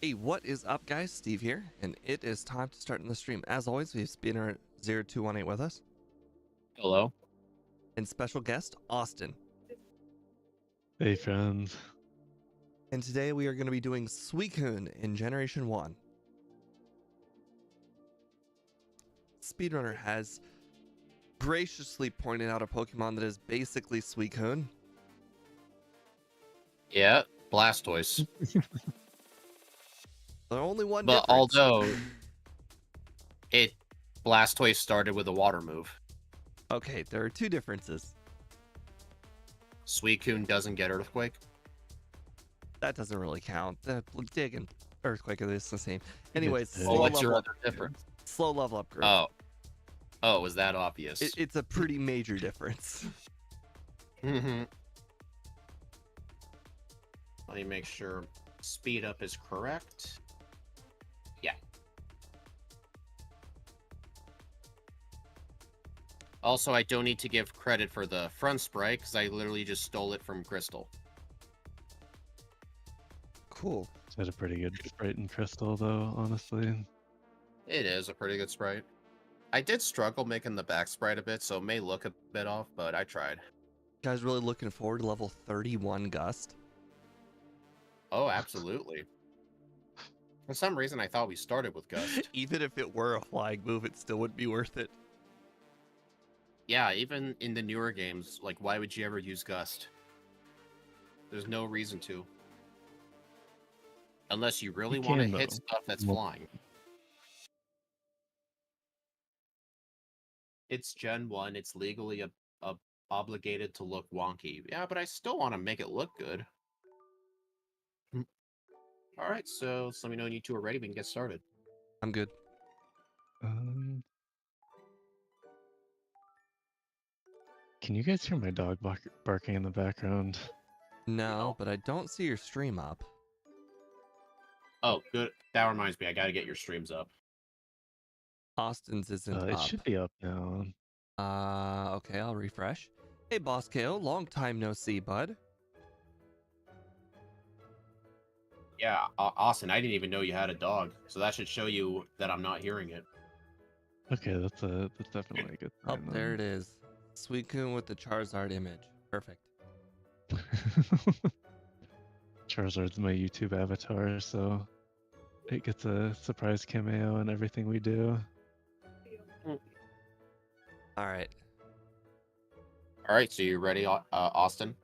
Hey, what is up, guys? Steve here, and it is time to start in the stream. As always, we have Spinner0218 with us, Hello. and special guest, Austin. Hey, friends. And today we are going to be doing Suicune in Generation 1. Speedrunner has graciously pointed out a Pokemon that is basically Suicune. Yeah, Blastoise. There's only one But difference. although Blastoise started with a water move. Okay, there are two differences. Suicune doesn't get Earthquake. That doesn't really count. Dig and Earthquake are the same. Anyways, Well, slow what's your level other difference? Slow level up group. Oh, was that obvious? It's a pretty major difference. Let me make sure speed up is correct. Yeah. Also, I don't need to give credit for the front sprite because I literally just stole it from Crystal. Cool. It's had a pretty good sprite in Crystal, though, honestly. It is a pretty good sprite. I did struggle making the back sprite a bit, so it may look a bit off, but I tried. Guys, really looking forward to level 31 Gust. Oh, absolutely. For some reason, I thought we started with Gust. Even if it were a flying move, it still wouldn't be worth it. Yeah, even in the newer games, like, why would you ever use Gust? There's no reason to. Unless you really want to hit stuff that's flying. It's Gen 1, it's legally obligated to look wonky. Yeah, but I still want to make it look good. Alright, so let me know when you two are ready, we can get started. I'm good. Can you guys hear my dog barking in the background? No, but I don't see your stream up. Oh, good. That reminds me, I gotta get your streams up. Austin's isn't up. It should be up now. Okay, I'll refresh. Hey, Boss KO, long time no see, bud. Yeah, Austin, I didn't even know you had a dog, so that should show you that I'm not hearing it. Okay, that's definitely a good Oh, sign. there it is. Suicune with the Charizard image. Perfect. Charizard's my YouTube avatar, so it gets a surprise cameo in everything we do. All right. All right, so you ready, Austin?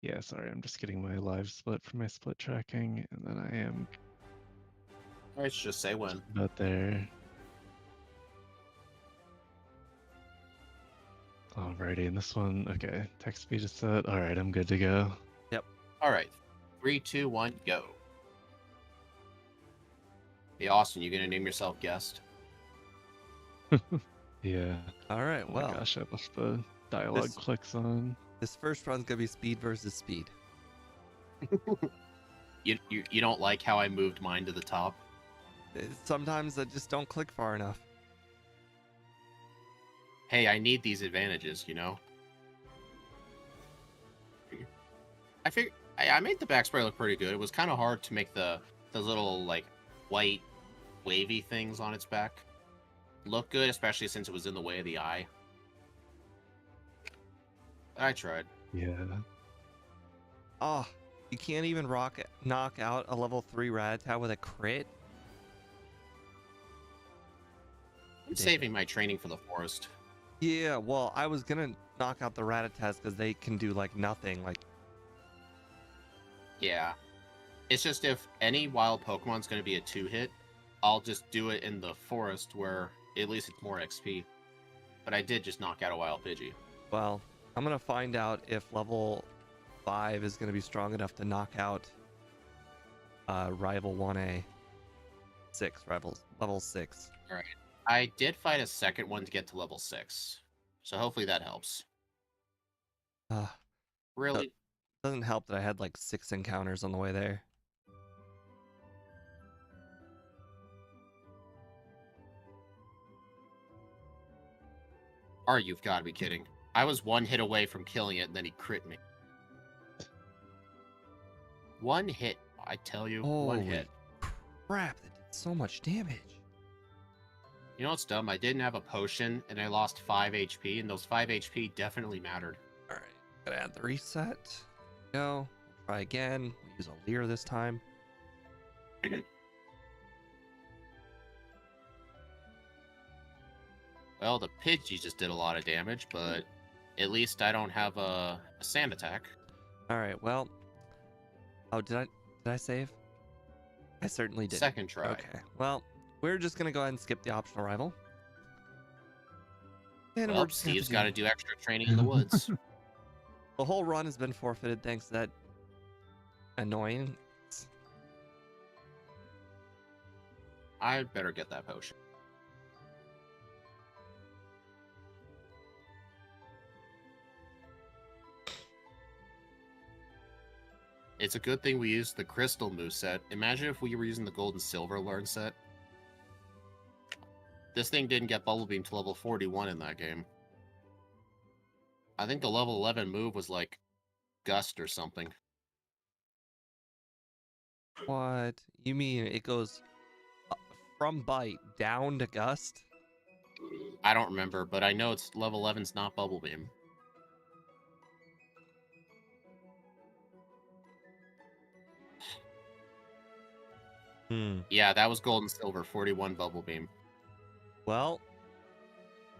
Yeah, sorry, I'm just getting my live split for my split tracking, and then I am. All right, just say when. About there. Alrighty, and this one, okay, text speed is set. Alright, I'm good to go. Yep. All right, 3, 2, 1, go. Hey, Austin, you gonna name yourself guest? Yeah. All right, Oh well. my gosh, I left the dialogue clicks on. This first run's gonna be speed versus speed. You don't like how I moved mine to the top? Sometimes I just don't click far enough. Hey, I need these advantages, you know? I figured I made the back spray look pretty good. It was kind of hard to make the little, like, white wavy things on its back look good, especially since it was in the way of the eye. I tried. Yeah. Oh, you can't even knock out a level 3 Rattata with a crit? I'm saving my training for the forest. Yeah, well, I was gonna knock out the Rattatas because they can do, like, nothing. Like, yeah. It's just if any wild Pokemon's going to be a 2-hit, I'll just do it in the forest where at least it's more XP. But I did just knock out a wild Pidgey. well, I'm gonna find out if level 5 is gonna be strong enough to knock out Rival 1A. Level 6. Alright. I did fight a second one to get to level 6. So hopefully that helps. Really? Doesn't help that I had like 6 encounters on the way there. You've got to be kidding. I was one hit away from killing it, and then he crit me. One hit, I tell you, one Holy hit. crap, that did so much damage. You know what's dumb? I didn't have a potion, and I lost 5 HP, and those 5 HP definitely mattered. Alright, gotta add the reset. Go. Try again. We'll use a Leer this time. Well, the Pidgey just did a lot of damage, but at least I don't have a sand attack. Alright, well. Oh, did I save? I certainly did. Second try. Okay, well, we're just gonna go ahead and skip the optional rival. And Well, we're just gonna have Steve's got to do... do extra training in the woods. The whole run has been forfeited thanks to that annoying. I better get that potion. It's a good thing we used the crystal moveset. Imagine if we were using the gold and silver learn set. This thing didn't get Bubble Beam to level 41 in that game. I think the level 11 move was like Gust or something. What? You mean it goes from Bite down to Gust? I don't remember, but I know it's level 11's not Bubble Beam. Yeah, that was gold and silver, 41 Bubble Beam. Well,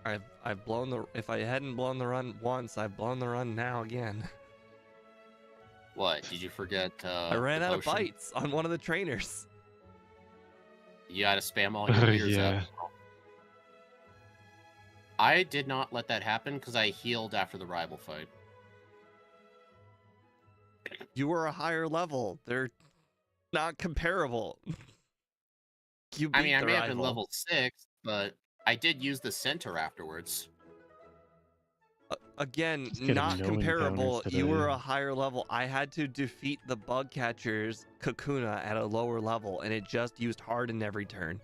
I've blown the... If I hadn't blown the run once, I've blown the run now again. What? Did you forget I ran the out of potion? bites on one of the trainers. You gotta spam all your gears Yeah. up. I did not let that happen because I healed after the rival fight. You were a higher level. They're not comparable. You beat I mean, I the may have been rival. level 6, but I did use the center afterwards. Again, Just getting not no comparable. encounters You were today. a higher level. I had to defeat the bug catcher's Kakuna at a lower level, and it just used Harden every turn.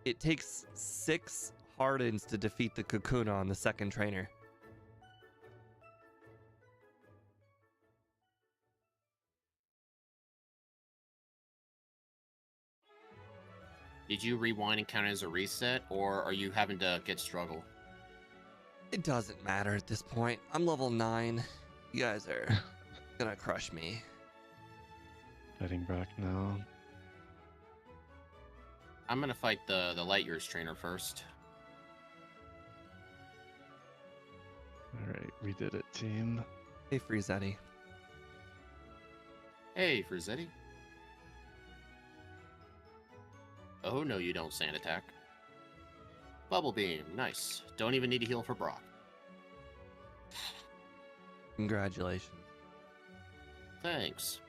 It takes 6 Hardens to defeat the Kakuna on the second trainer. Did you rewind and count it as a reset, or are you having to get struggle? It doesn't matter at this point. I'm level 9. You guys are gonna crush me. Fighting Brock now. I'm gonna fight the light years trainer first. Alright, we did it, team. Hey, Friezetti. Hey, Frizzetti. Oh, no, you don't, Sand Attack. Bubble Beam, nice. Don't even need to heal for Brock. Congratulations. Thanks.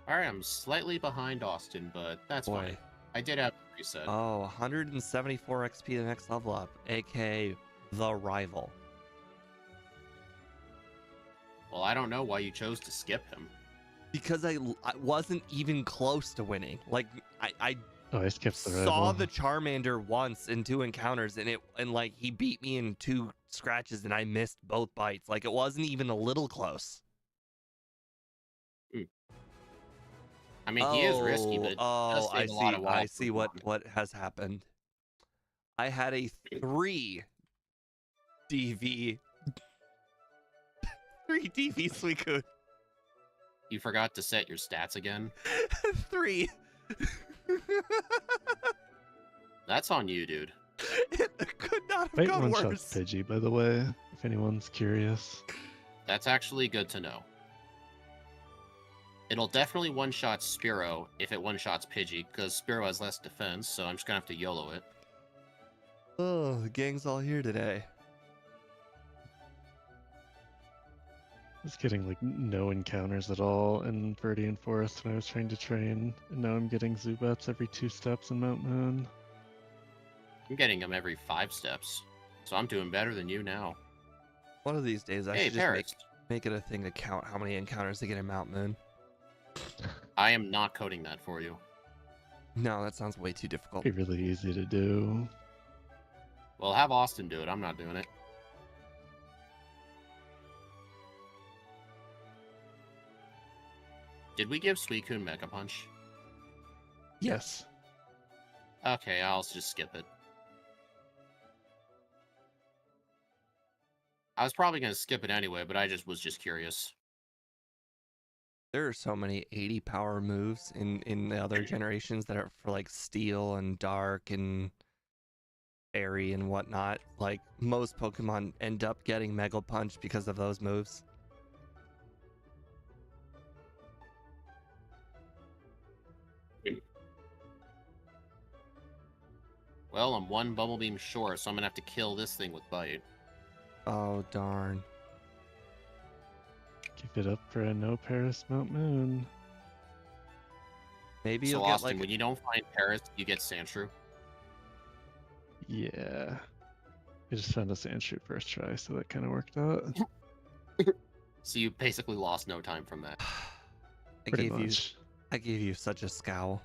Alright, I'm slightly behind Austin, but that's Boy. fine. I did have a reset. Oh, 174 XP the next level up, aka the rival. Well, I don't know why you chose to skip him. Because I wasn't even close to winning. Like I Oh, I skipped the saw rival. the Charmander once in 2 encounters, and like he beat me in 2 scratches, and I missed both bites. Like it wasn't even a little close. I mean, he is risky, but it does I save a lot of see. wild I see what Pokemon. has happened. I had a 3 DV 3 DV Suicune. You forgot to set your stats again. 3. That's on you, dude. It could not have Fight gone one worse. shot Pidgey, by the way, if anyone's curious. That's actually good to know. It'll definitely one-shot Spearow if it one-shots Pidgey, because Spearow has less defense, so I'm just gonna have to YOLO it. Oh, the gang's all here today. I was getting like no encounters at all in Viridian Forest when I was trying to train, and now I'm getting Zubats every 2 steps in Mount Moon. I'm getting them every 5 steps, so I'm doing better than you now. One of these days, I Hey, should just Paris. make it a thing to count how many encounters they get in Mount Moon. I am not coding that for you. No, that sounds way too difficult. It'd be really easy to do. Well, have Austin do it. I'm not doing it. Did we give Suicune Mega Punch? Yes. Okay, I'll just skip it. I was probably going to skip it anyway, but I was just curious. There are so many 80 power moves in the other generations that are for like Steel and Dark and Fairy and whatnot. Like most Pokemon end up getting Mega Punch because of those moves. Well, I'm one Bubble Beam short, so I'm going to have to kill this thing with Bite. Oh darn. Give it up for a no Paris Mount Moon. Maybe So you'll get Austin, like when you don't find Paris, you get Sandshrew. Yeah. I just found a Sandshrew first try, so that kind of worked out. So you basically lost no time from that. Pretty much. I gave you such a scowl.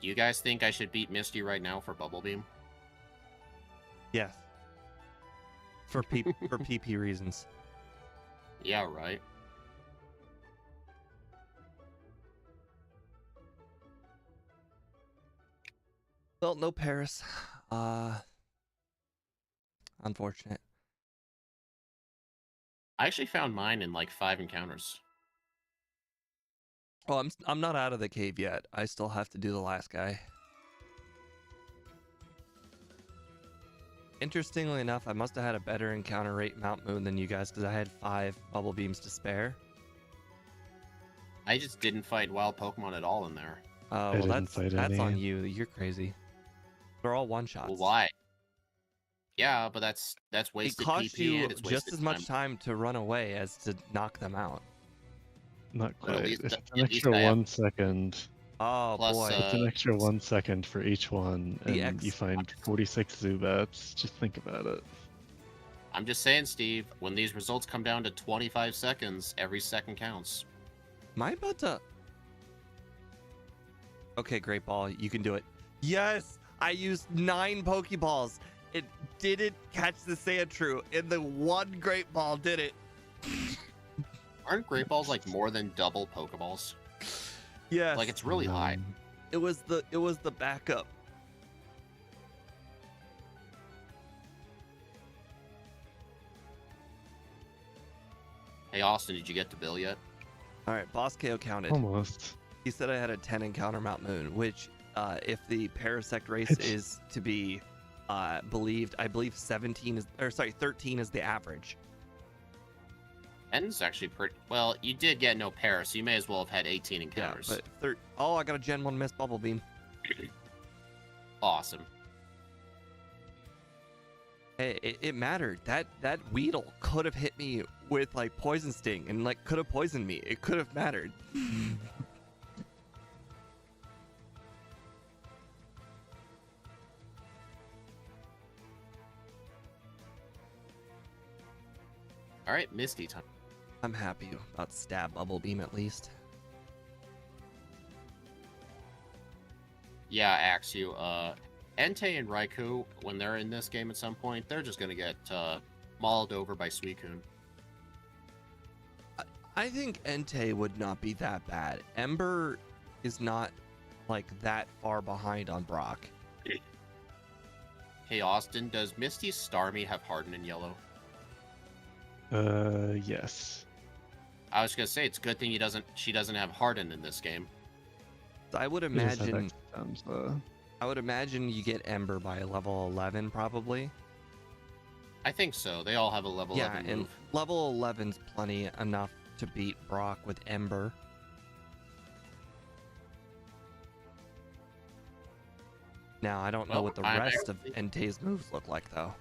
Do you guys think I should beat Misty right now for Bubble Beam? Yes. For PP reasons. Yeah, right. Well, no Paris. Unfortunate. I actually found mine in like 5 encounters. Oh, I'm not out of the cave yet. I still have to do the last guy. Interestingly enough, I must have had a better encounter rate Mount Moon than you guys because I had 5 bubble beams to spare. I just didn't fight wild Pokemon at all in there. Oh, well, that's on you. You're crazy. They're all one shots. Well, why? Yeah, but that's wasted It cost PP you and it's just wasted as much time to run away as to knock them out. Not But at quite. least- It's at an least extra I have- 1 second. Oh Plus, boy. It's an extra 1 second for each one, The and you find 46 Zubats. Just think about it. I'm just saying, Steve, when these results come down to 25 seconds, every second counts. Am I about to... Okay, Great Ball, you can do it. Yes! I used 9 Pokeballs. It didn't catch the Sandshrew, and the one Great Ball did it. Aren't Great Balls like more than double Pokeballs? Yes. Like it's really high. It was the backup. Hey, Austin, did you get to Bill yet? All right, Boss KO counted. Almost. He said I had a 10 encounter Mount Moon, which, if the Parasect race is to be believed, I believe 13 is the average. 10's actually pretty... Well, you did get no Paris, so you may as well have had 18 encounters. Yeah, but oh, I got a Gen 1 Mist Bubble Beam. Awesome. Hey, it mattered. That Weedle could have hit me with like Poison Sting and like could have poisoned me. It could have mattered. All right, Misty time. I'm happy about Stab Bubble Beam at least. Yeah, Axew. Entei and Raikou, when they're in this game at some point, they're just going to get mauled over by Suicune. I think Entei would not be that bad. Ember is not like that far behind on Brock. Hey, Austin, does Misty's Starmie have Harden in yellow? Yes. I was going to say, it's a good thing she doesn't have Harden in this game. I would It does have imagine... extra times, though. I would imagine you get Ember by level 11, probably. I think so. They all have a level 11 and move. level 11's plenty enough to beat Brock with Ember. Now, I don't know Well, what the I'm rest of actually- Entei's moves look like, though.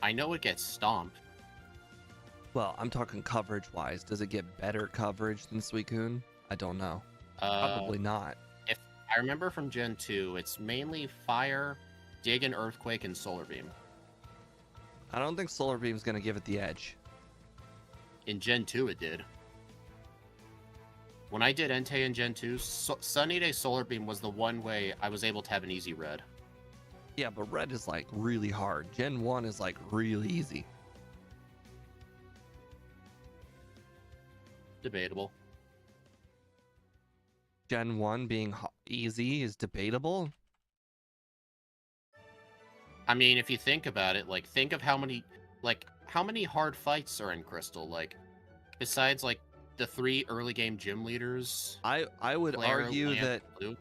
I know it gets stomped. Well, I'm talking coverage-wise. Does it get better coverage than Suicune? I don't know. Probably not. If I remember from Gen 2, it's mainly Fire, Dig and Earthquake, and Solar Beam. I don't think Solar Beam's going to give it the edge. In Gen 2, it did. When I did Entei in Gen 2, Sunny Day Solar Beam was the one way I was able to have an easy red. Yeah, but red is like really hard. Gen 1 is like really easy. Debatable. Gen 1 being easy is debatable. I mean, if you think about it, like, think of how many hard fights are in Crystal, like, besides, like, the 3 early game gym leaders. I would Flare, argue Lamp, that Blue.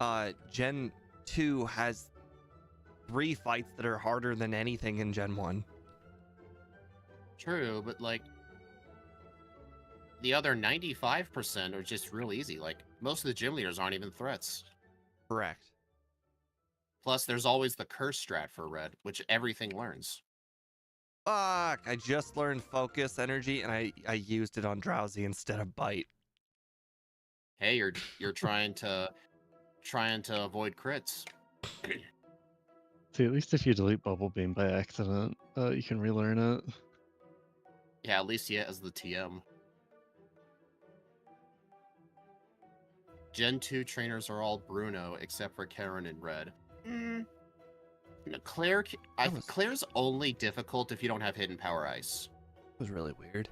that Gen 2 has 3 fights that are harder than anything in Gen 1. True, but, like, the other 95% are just real easy. Like, most of the gym leaders aren't even threats. Correct. Plus, there's always the curse strat for red, which everything learns. Fuck! I just learned focus energy and I used it on drowsy instead of bite. Hey, you're trying to avoid crits. See, at least if you delete Bubble Beam by accident, you can relearn it. Yeah, at least yeah, as the TM. Gen 2 trainers are all Bruno except for Karen in red. No, Claire's only difficult if you don't have hidden power ice. It was really weird.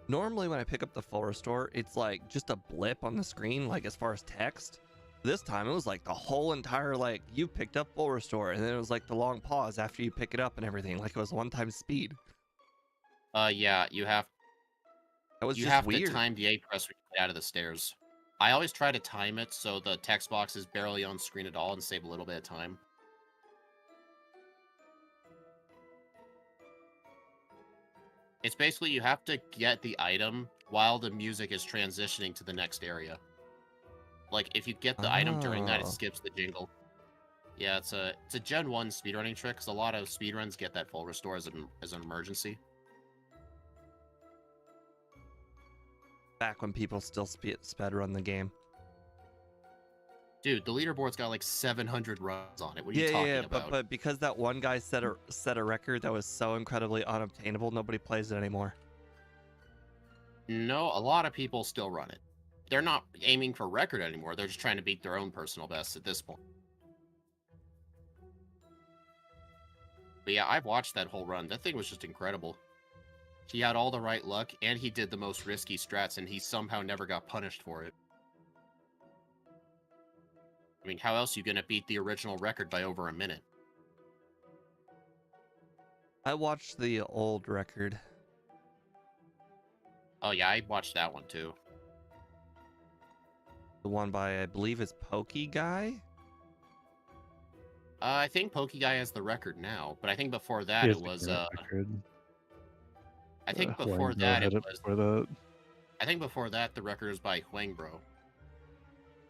Normally when I pick up the full restore, it's like just a blip on the screen, like as far as text. This time it was like the whole entire, like, you picked up full restore, and then it was like the long pause after you pick it up and everything, like it was one-time speed. Yeah, you have weird. to time the A press when you get out of the stairs. I always try to time it so the text box is barely on screen at all and save a little bit of time. It's basically you have to get the item while the music is transitioning to the next area. Like, if you get the item during that, it skips the jingle. Yeah, it's a Gen 1 speedrunning trick, because a lot of speedruns get that full restore as an emergency. Back when people still sped run the game. Dude, the leaderboard's got like 700 runs on it. What are you talking about? But because that one guy set a record that was so incredibly unobtainable, nobody plays it anymore. No, a lot of people still run it. They're not aiming for record anymore. They're just trying to beat their own personal best at this point. But yeah, I've watched that whole run. That thing was just incredible. He had all the right luck, and he did the most risky strats, and he somehow never got punished for it. I mean, how else are you going to beat the original record by over a minute? I watched the old record. Oh yeah, I watched that one too. The one by, I believe, is Pokey Guy? I think Pokey Guy has the record now, but I think before that it was I think before that it was I think before that the record was by Huang Bro.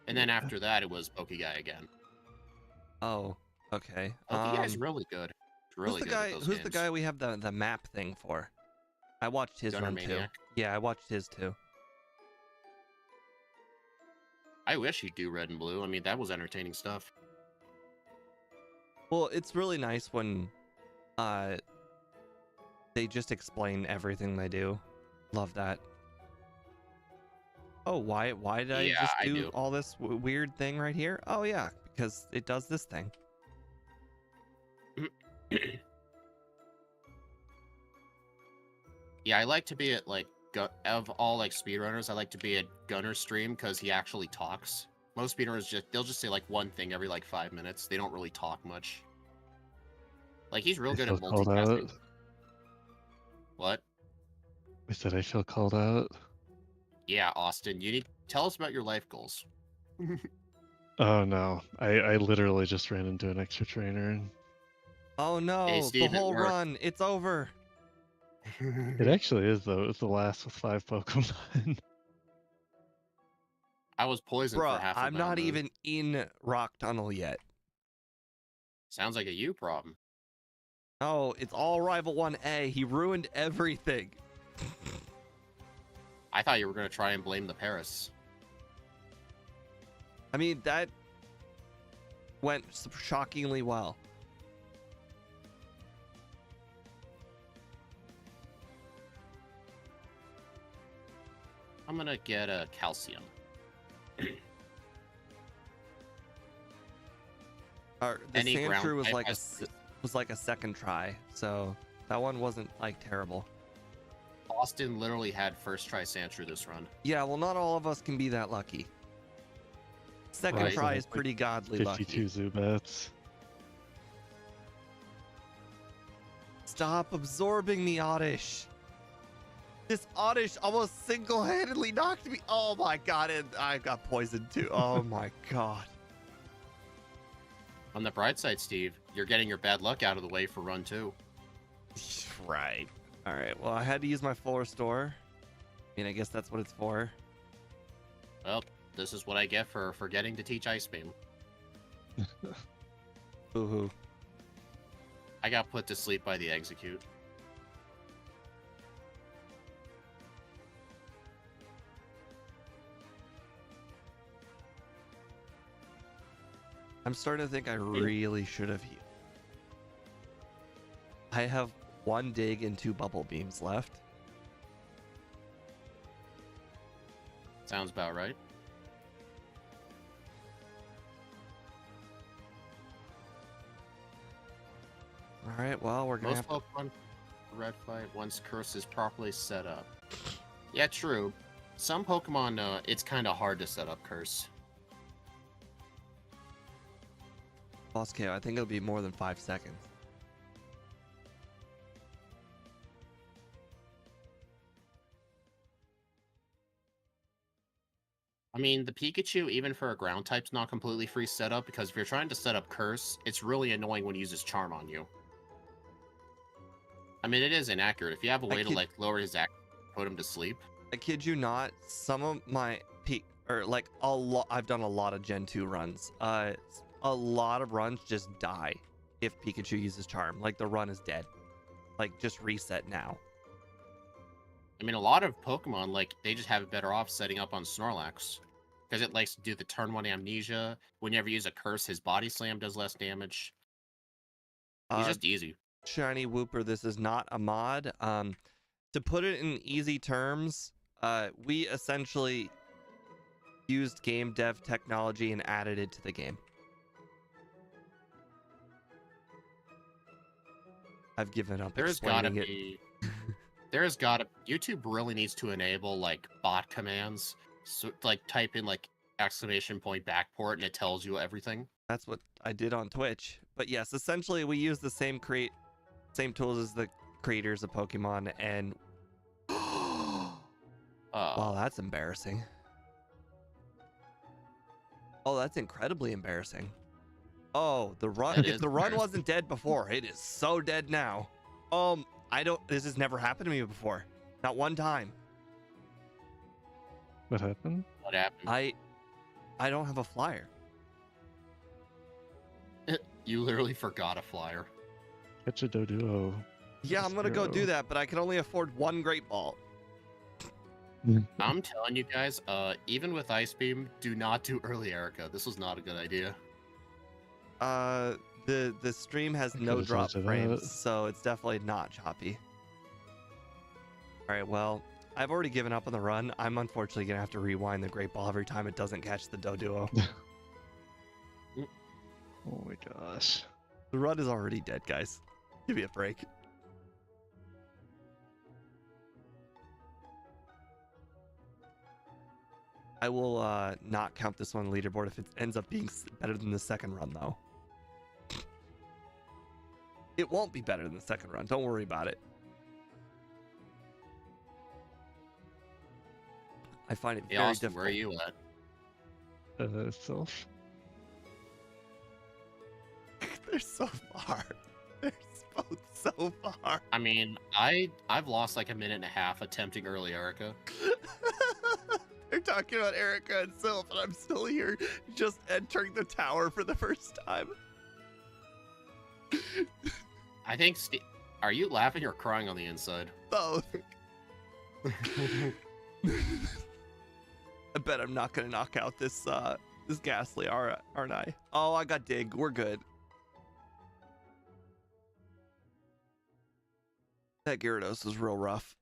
And then after that it was Pokey Guy again. Oh, okay. Pokey Guy's really good. Really good at those who's games. the guy we have the map thing for? I watched his run too. Yeah, I watched his too. I wish he'd do red and blue. I mean, that was entertaining stuff. Well, it's really nice when they just explain everything they do. Love that. Oh, why did I just do all this weird thing right here? Oh yeah, because it does this thing. Yeah, I like to be at like of all like speedrunners, I like to be at Gunner's stream because he actually talks. Most speedrunners they'll just say like one thing every like 5 minutes. They don't really talk much. Like he's real good at multitasking. What? I said I feel called out. Yeah, Austin, tell us about your life goals. Oh no, I literally just ran into an extra trainer. Oh no, hey, Steve, the whole run, it's over. It actually is though. It's the last with 5 Pokemon. I was poisoned for half. I'm not even in Rock Tunnel yet. Sounds like a you problem. Oh, it's all Rival 1A. He ruined everything. I thought you were going to try and blame the Paris. I mean, that went shockingly well. I'm gonna get a calcium. The Any ground Sandshrew was type like has was like a second try, so that one wasn't like terrible. Austin literally had first try Sandshrew this run. Yeah, well, not all of us can be that lucky. Second Right. try So is like pretty godly 52 lucky. Zubats. Stop absorbing the Oddish. This Oddish almost single-handedly knocked me. Oh my god, and I got poisoned too. Oh my god. On the bright side, Steve, you're getting your bad luck out of the way for run 2. Right. All right. Well, I had to use my full restore. I mean, I guess that's what it's for. Well, this is what I get for forgetting to teach Ice Beam. Boo-hoo. I got put to sleep by the execute. I'm starting to think I really should have healed. I have 1 dig and 2 bubble beams left. Sounds about right. All right. Well, we're gonna Most have to. Pokemon red fight once curse is properly set up. Yeah, true. Some Pokemon, it's kind of hard to set up curse. Boss KO. I think it'll be more than 5 seconds. I mean, the Pikachu, even for a ground type's not completely free setup, because if you're trying to set up curse, it's really annoying when he uses charm on you. I mean, it is inaccurate. If you have a way to like lower his act, put him to sleep. I kid you not. Some of my like a lot. I've done a lot of Gen 2 runs. A lot of runs just die if Pikachu uses charm. Like the run is dead. Like just reset now. I mean, a lot of Pokemon, like, they just have it better off setting up on Snorlax. Because it likes to do the turn 1 amnesia. Whenever you use a curse, his body slam does less damage. He's just easy. Shiny Whooper, this is not a mod. To put it in easy terms, we essentially used game dev technology and added it to the game. I've given up explaining it. YouTube really needs to enable, like, bot commands. So, like, type in, like, exclamation point backport and it tells you everything. That's what I did on Twitch. But yes, essentially we use the same tools as the creators of Pokemon, and wow, that's embarrassing. Oh, that's incredibly embarrassing. Oh, the run. If the run wasn't dead before, it is so dead now. This has never happened to me before. Not one time. What happened? What happened? I don't have a flyer. You literally forgot a flyer. Catch a Doduo. Yeah, I'm gonna go do that, but I can only afford 1 Great Ball. I'm telling you guys, even with Ice Beam, do not do early Erica. This was not a good idea. The stream has I no could've drop told you frames, that. so it's definitely not choppy. All right, well, I've already given up on the run. I'm unfortunately gonna have to rewind the Great Ball every time it doesn't catch the Doduo. Oh my gosh. The run is already dead, guys. Give me a break. I will not count this one on the leaderboard if it ends up being better than the second run, though. It won't be better than the second run. Don't worry about it. I find it Hey, very Austin, difficult. where are you at? Self. They're so far. They're both so far. I mean, I've lost like a minute and a half attempting early Erica. They're talking about Erica and Sylph, and I'm still here just entering the tower for the first time. I think are you laughing or crying on the inside? Both. I bet I'm not gonna knock out this Ghastly, aren't I? Oh, I got Dig. We're good. That Gyarados was real rough.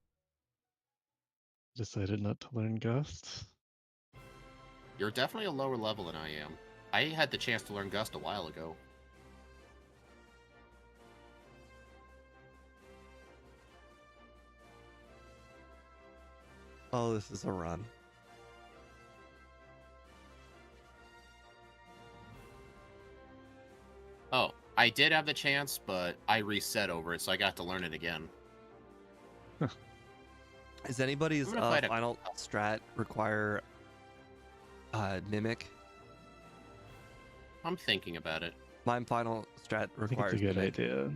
Decided not to learn Gust. You're definitely a lower level than I am. I had the chance to learn Gust a while ago. Oh, this is a run. Oh, I did have the chance, but I reset over it, so I got to learn it again. Is anybody's I'm gonna fight a- final strat require Mimic? I'm thinking about it. My final strat I think requires it's a good Mimic. idea.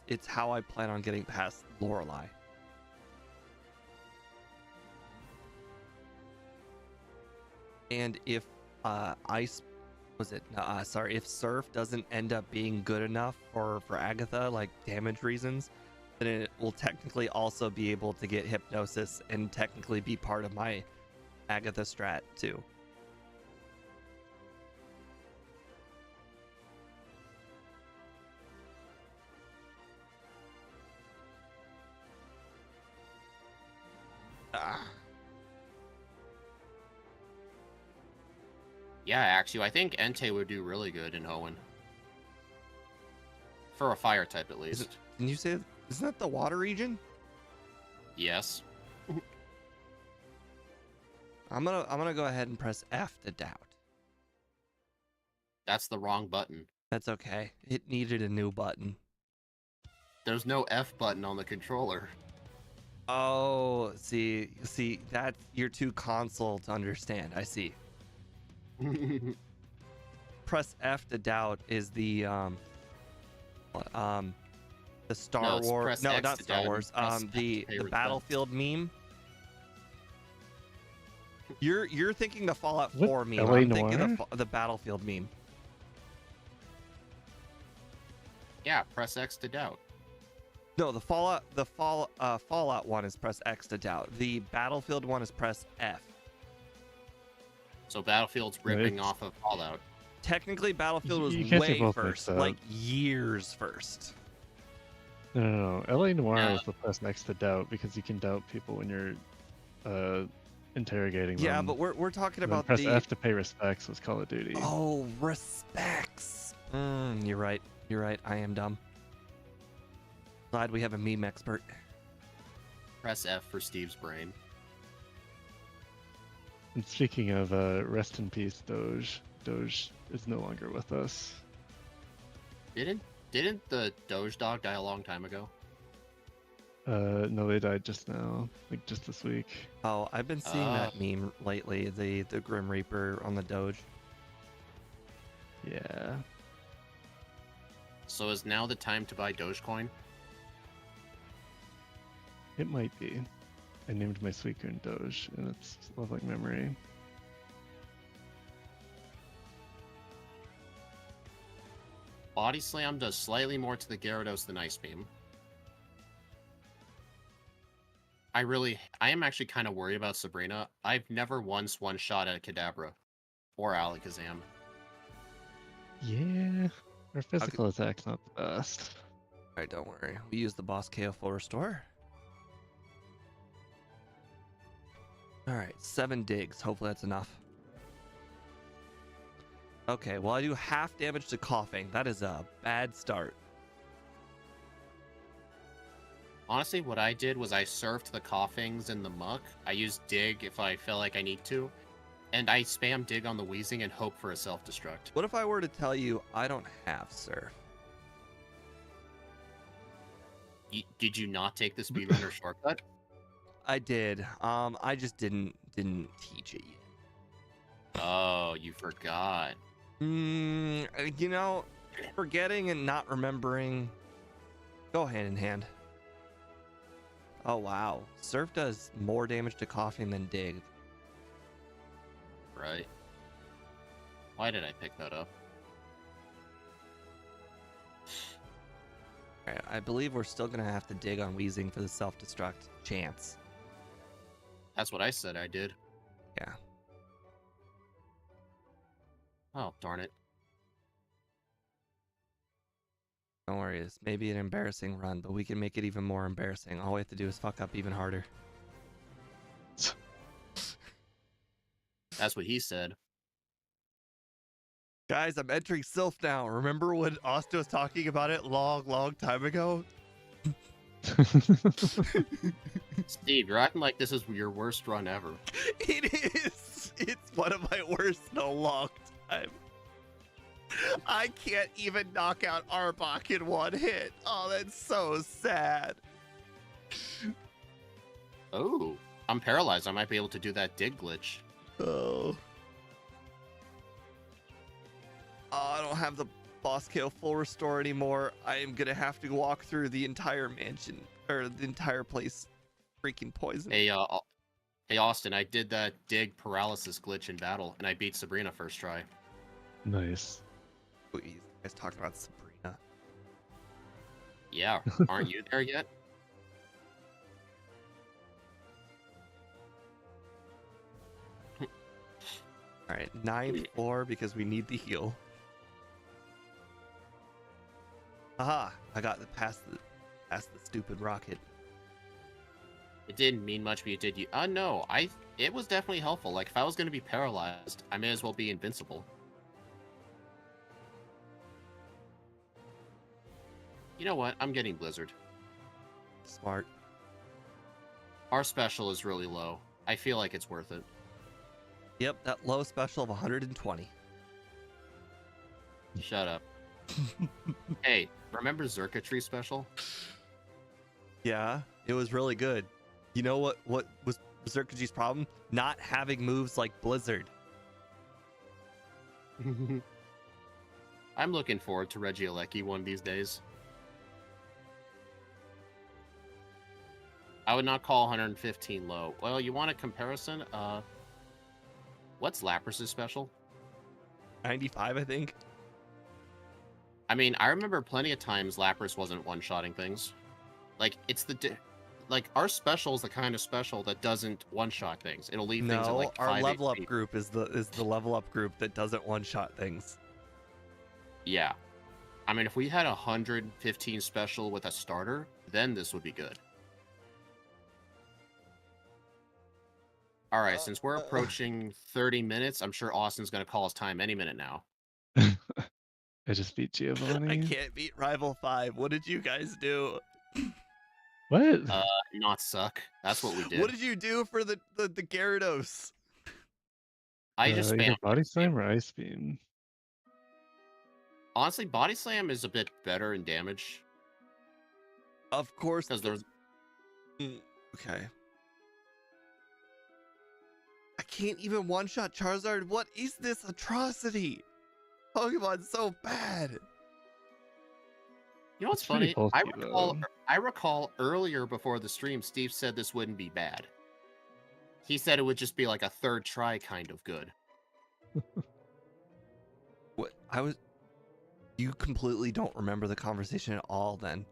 It's how I plan on getting past Lorelei. And if Ice if Surf doesn't end up being good enough for Agatha, like damage reasons, then it will technically also be able to get Hypnosis and technically be part of my Agatha strat too. Ah. Yeah, actually, I think Entei would do really good in Hoenn. For a fire type, at least. Didn't you say isn't that the water region? Yes. I'm gonna go ahead and press F to doubt. That's the wrong button. That's okay. It needed a new button. There's no F button on the controller. Oh, see, that's you're too console to understand. I see. Press F to doubt is the Star No, it's Wars. press No, X not to Star doubt Wars. and press F to The pay respect. Battlefield meme. You're thinking the Fallout What? 4 meme. LA I'm thinking Noire? the Battlefield meme. Yeah, press X to doubt. No, the Fallout one is press X to doubt. The Battlefield one is press F. So Battlefield's No, ripping it's- off of Fallout. Technically, Battlefield was You can't do way both first, mixed up. like years first. No. LA Noire No. was the press next to doubt because you can doubt people when you're interrogating them. Yeah, but we're talking And then about press the F to pay respects was Call of Duty. oh respects. You're right. You're right. I am dumb. Glad we have a meme expert. Press F for Steve's brain. And speaking of rest in peace, Doge. Doge is no longer with us. Didn't the Doge dog die a long time ago? No, they died just now, like just this week. Oh, I've been seeing that meme lately. The Grim Reaper on the Doge. Yeah. So is now the time to buy Dogecoin? It might be. I named my Suicune Doge, and it's lovely memory. Body Slam does slightly more to the Gyarados than Ice Beam. I am actually kind of worried about Sabrina. I've never once one-shot at Kadabra or Alakazam. Yeah. Our physical attack's not the best. Alright, don't worry. We use the Boss KO full restore. Alright, 7 digs. Hopefully that's enough. Okay, well I do half damage to coughing. That is a bad start. Honestly, what I did was I surfed the Coughings in the muck. I used Dig if I feel like I need to. And I spam Dig on the Wheezing and hope for a self-destruct. What if I were to tell you I don't have Surf? Did you not take the speedrunner shortcut? I did. I just didn't teach it yet. Oh, you forgot. You know, forgetting and not remembering go hand in hand. Oh wow, Surf does more damage to coughing than Dig. Right. Why did I pick that up? Alright, I believe we're still gonna have to dig on Wheezing for the self-destruct chance. That's what I said I did. Yeah. Oh, darn it. Don't worry, it's maybe an embarrassing run, but we can make it even more embarrassing. All we have to do is fuck up even harder. That's what he said. Guys, I'm entering Sylph now. Remember when Austin was talking about it long time ago? Steve, you're acting like this is your worst run ever. It is. It's one of my worst in a long time. I can't even knock out Arbok in one hit. Oh, that's so sad. Oh, I'm paralyzed. I might be able to do that dig glitch. Oh. I don't have the boss KO full restore anymore. I am gonna have to walk through the entire mansion or the entire place freaking poison. Hey, Austin, I did that dig paralysis glitch in battle, and I beat Sabrina first try. Nice. Please, you guys talking about Sabrina. Yeah, aren't you there yet? All right, 9-4 because we need the heal. Aha! I got past the stupid rocket. It didn't mean much, but it did. No, it was definitely helpful. Like if I was going to be paralyzed, I may as well be invincible. You know what? I'm getting Blizzard. Smart. Our special is really low. I feel like it's worth it. Yep, that low special of 120. Shut up. Hey, remember Zerkatry special? Yeah, it was really good. You know what was Zerkaji's problem? Not having moves like Blizzard. I'm looking forward to Regieleki one of these days. I would not call 115 low. Well, you want a comparison? What's Lapras's special? 95, I think. I mean, I remember plenty of times Lapras wasn't one-shotting things. Like, it's like, our special is the kind of special that doesn't one-shot things. It'll leave things at, like, 5 our level up HP. group is the level up group that doesn't one-shot things. Yeah. I mean, if we had 115 special with a starter, then this would be good. Alright, since we're approaching 30 minutes, I'm sure Austin's going to call us time any minute now. I just beat Giovanni. I can't beat Rival 5. What did you guys do? What? Not suck. That's what we did. What did you do for the Gyarados? I just Either spammed Body Slam or Ice Beam. Honestly, Body Slam is a bit better in damage. Of course. Because there's... Okay. I can't even one-shot Charizard. What is this atrocity? Pokemon's so bad. You know what's It's pretty funny? bulky, I recall earlier before the stream, Steve said this wouldn't be bad. He said it would just be like a third try kind of good. What? You completely don't remember the conversation at all then.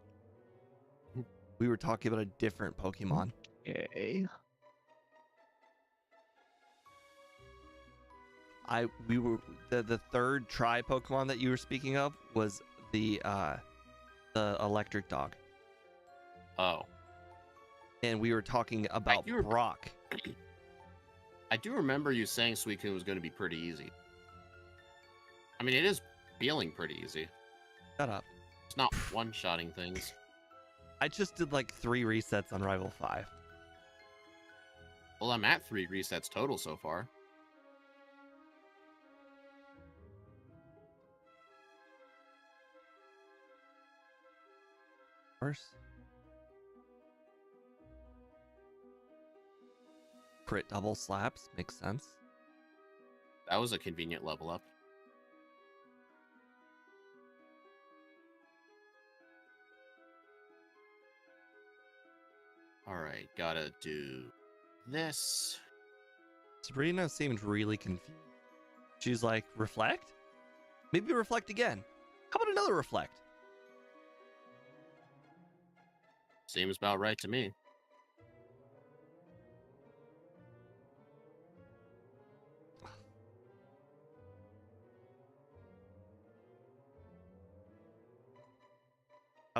We were talking about a different Pokemon. Yay. We were the third try Pokemon that you were speaking of was the electric dog. Oh. And we were talking about Brock. I do remember you saying Suicune was going to be pretty easy. I mean, it is feeling pretty easy. Shut up. It's not one-shotting things. I just did like 3 resets on Rival 5. Well, I'm at 3 resets total so far. Crit double slaps makes sense. That was a convenient level up. Alright, gotta do this. Sabrina seemed really confused. She's like, reflect? Maybe reflect again. How about another reflect? Seems about right to me.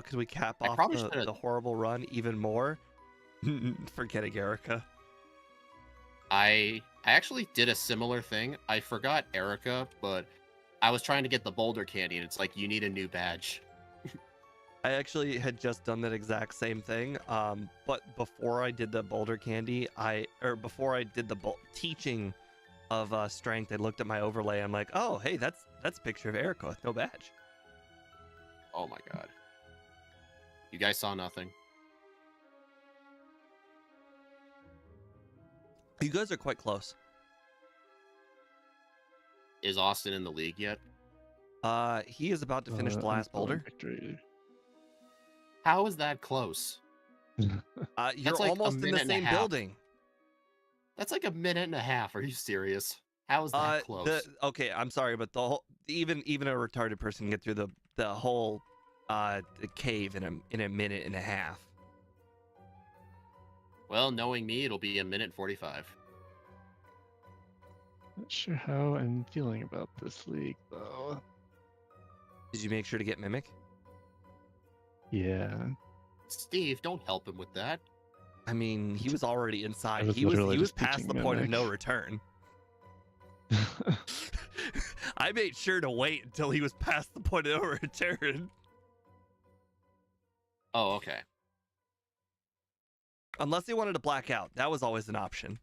can we cap I off probably should've- the horrible run even more? Forgetting Erica. I actually did a similar thing. I forgot Erica, but I was trying to get the boulder candy, and it's like, you need a new badge. I actually had just done that exact same thing. But before I did the boulder candy, before I did the teaching of strength, I looked at my overlay. I'm like, oh, hey, that's a picture of Erica with no badge. Oh my god. You guys saw nothing. You guys are quite close. Is Austin in the league yet? He is about to finish the last boulder. Victory. How is that close? You're That's like a almost in the minute and a same half. building. That's like a minute and a half. Are you serious? How is that close? Okay, I'm sorry, but the whole even a retarded person can get through the whole the cave in a minute and a half. Well, knowing me, it'll be a minute 45. Not sure how I'm feeling about this league, though. Did you make sure to get Mimic? Yeah. Steve, don't help him with that. I mean, he was already inside. was He was literally just past teaching the point of no Mimic. return. I made sure to wait until he was past the point of no return. Oh, okay. Unless he wanted to black out. That was always an option.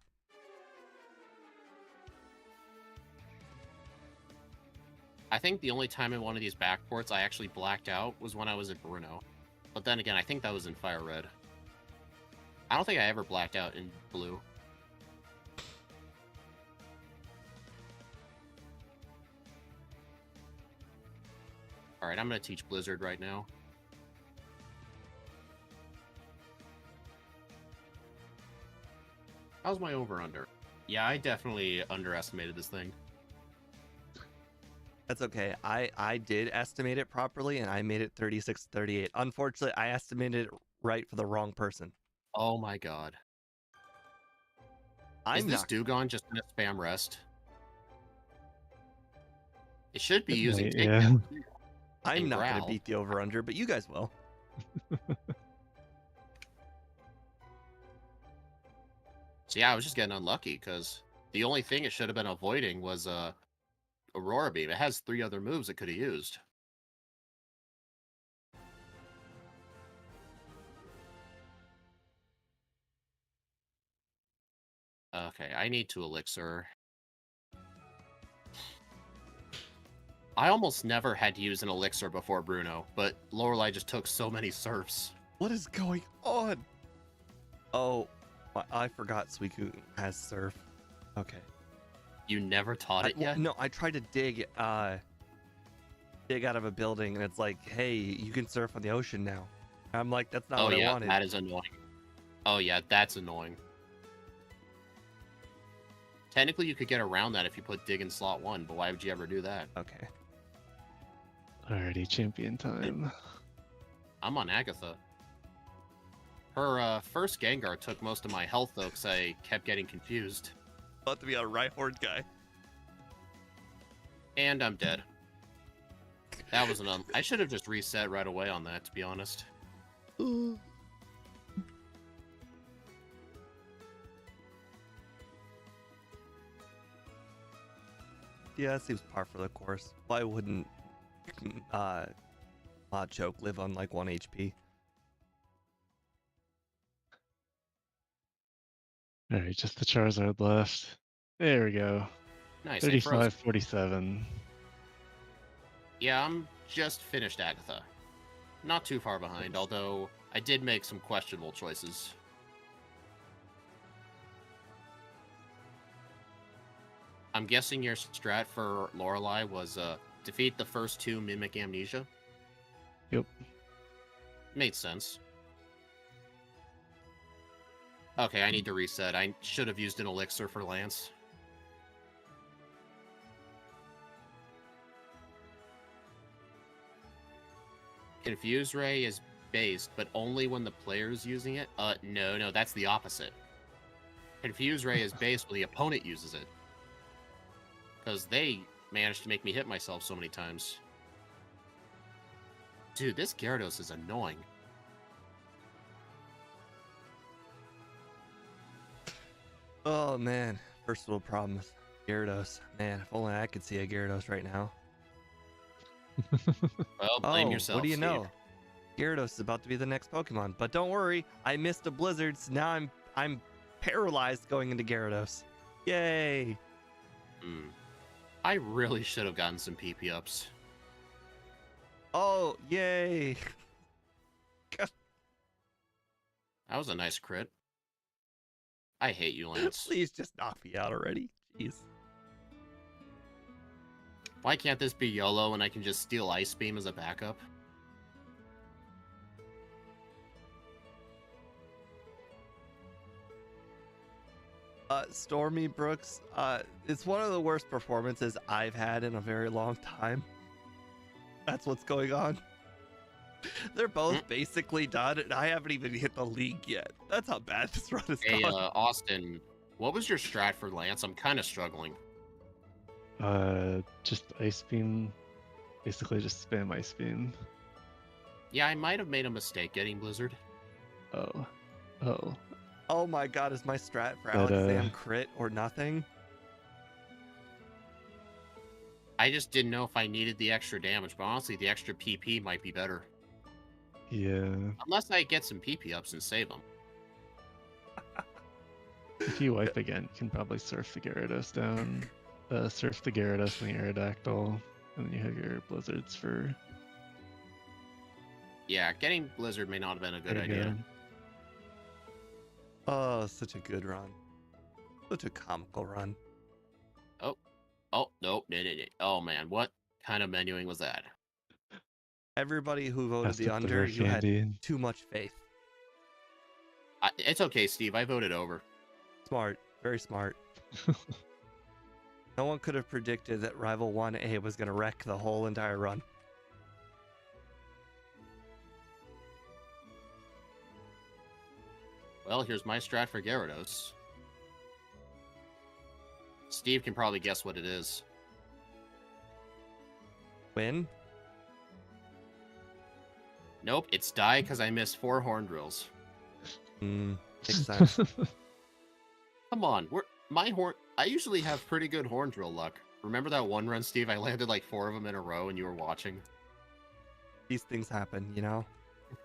I think the only time in one of these backports I actually blacked out was when I was at Bruno. But then again, I think that was in Fire Red. I don't think I ever blacked out in Blue. Alright, I'm going to teach Blizzard right now. How's my over-under? Yeah, I definitely underestimated this thing. That's okay. I did estimate it properly, and I made it 36-38. Unfortunately, I estimated it right for the wrong person. Oh my god. Is I'm this not. Dugong just gonna spam rest? It should be It using might, takedown. I'm and not going to growl. beat the over-under, but you guys will. So yeah, I was just getting unlucky because the only thing it should have been avoiding was Aurora Beam. It has 3 other moves it could have used. Okay, I need to Elixir. I almost never had to use an Elixir before Bruno, but Lorelei just took so many surfs. What is going on? Oh, I forgot Suicune has surf. Okay. You never taught it yet? No, I tried to dig out of a building, and it's like, hey, you can surf on the ocean now. I'm like, that's not Oh what I yeah, wanted. that is annoying. Oh yeah, that's annoying. Technically, you could get around that if you put dig in slot 1, but why would you ever do that? Okay. Alrighty, champion time. I'm on Agatha. Her first Gengar took most of my health, though, because I kept getting confused. About to be a Rhyhorn guy. And I'm dead. That was an I should have just reset right away on that, to be honest. Yeah, that seems par for the course. Why wouldn't Machoke live on like 1 HP? Alright, just the Charizard left. There we go. Nice. I froze. 35-47. Yeah, I'm just finished Agatha. Not too far behind, although I did make some questionable choices. I'm guessing your strat for Lorelei was defeat the first 2 Mimic Amnesia? Yep. Made sense. Okay, I need to reset. I should have used an Elixir for Lance. Confuse Ray is based, but only when the player's using it? No, that's the opposite. Confuse Ray is based when the opponent uses it. Because they managed to make me hit myself so many times. Dude, this Gyarados is annoying. Oh man, first world problems. Gyarados. Man, if only I could see a Gyarados right now. Well, blame Oh, yourself, what do you Steve. know? Gyarados is about to be the next Pokemon. But don't worry, I missed a blizzard, so now I'm paralyzed going into Gyarados. Yay! I really should have gotten some PP ups. Oh, yay! That was a nice crit. I hate you, Lance. Please just knock me out already. Jeez. Why can't this be YOLO and I can just steal Ice Beam as a backup? Stormy Brooks, it's one of the worst performances I've had in a very long time. That's what's going on. They're both basically done, and I haven't even hit the league yet. That's how bad this run is Hey, gone. Austin, what was your strat for Lance? I'm kind of struggling. Just Ice Beam. Basically, just spam Ice Beam. Yeah, I might have made a mistake getting Blizzard. Oh. Oh my god, is my strat for But, Alexam crit or nothing? I just didn't know if I needed the extra damage, but honestly, the extra PP might be better. Yeah. Unless I get some PP ups and save them. If you wipe again, you can probably surf the Gyarados down. Surf the Gyarados and the Aerodactyl, and then you have your Blizzards for. Yeah, getting Blizzard may not have been a good there you idea. go. Oh, such a good run. Such a comical run. Oh, nope. Oh, man. What kind of menuing was that? Everybody who voted Messed the up under, rare you had candy. too much faith. It's okay, Steve. I voted over. Smart. Very smart. No one could have predicted that Rival 1A was going to wreck the whole entire run. Well, here's my strat for Gyarados. Steve can probably guess what it is. Win? Nope, it's die because I missed 4 horn drills. Makes sense. Come on, I usually have pretty good horn drill luck. Remember that one run, Steve? I landed like 4 of them in a row and you were watching. These things happen, you know?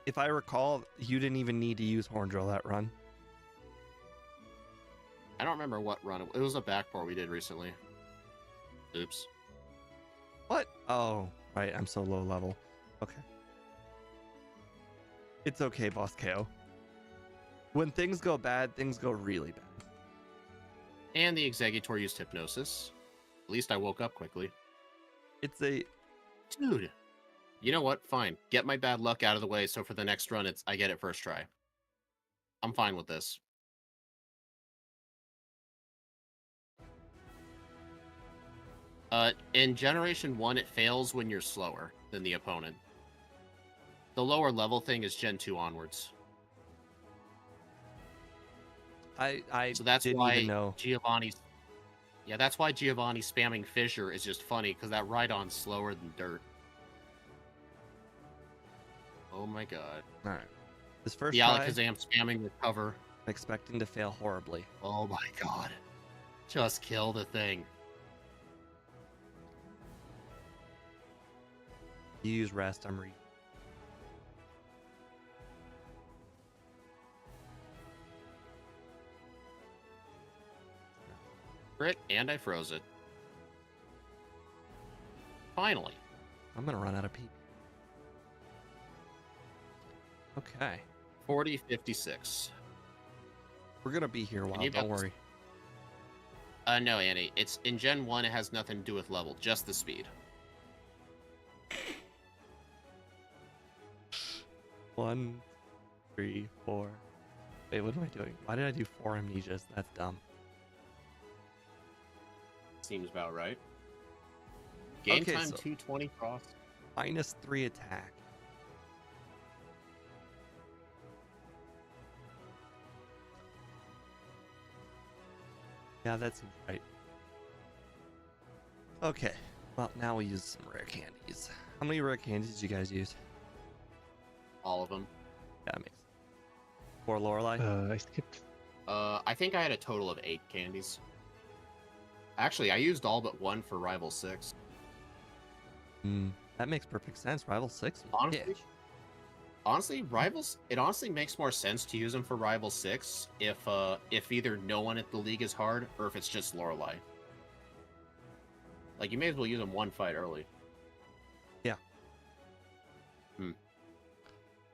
If I recall, you didn't even need to use Horn Drill that run. I don't remember what run. It was a backboard we did recently. Oops. What? Oh, right. I'm so low level. Okay. It's okay, Boss KO. When things go bad, things go really bad. And the Exeggutor used Hypnosis. At least I woke up quickly. It's a... Dude. You know what? Fine. Get my bad luck out of the way so for the next run, I get it first try. I'm fine with this. In Generation 1, it fails when you're slower than the opponent. The lower level thing is Gen 2 onwards. So that's didn't why even know. Giovanni's... Yeah, that's why Giovanni spamming Fissure is just funny, because that Rhydon's slower than dirt. Oh my god. Alright. This first The try, Alakazam spamming Recover. expecting to fail horribly. Oh my god. Just kill the thing. You use Rest, I'm reading. Crit, and I froze it. Finally. I'm gonna run out of PP. Okay. 40-56. We're gonna be here a while, you don't got this. worry. No, Annie. It's in Gen 1, it has nothing to do with level, just the speed. 1, 3, 4. Wait, what am I doing? Why did I do 4 amnesias? That's dumb. Seems about right. Game Okay, time so- 220 cross. -3 attack. Yeah, that seems right. Okay, well, now we use some rare candies. How many rare candies did you guys use? all of them. That makes for Lorelei. I skipped. I think I had a total of 8 candies. Actually, I used all but 1 for Rival 6. That makes perfect sense. Rival 6 was Honestly, bitch. Honestly, Rivals, it honestly makes more sense to use them for Rival 6 if either no one at the league is hard or if it's just Lorelei. Like, you may as well use them one fight early. Yeah.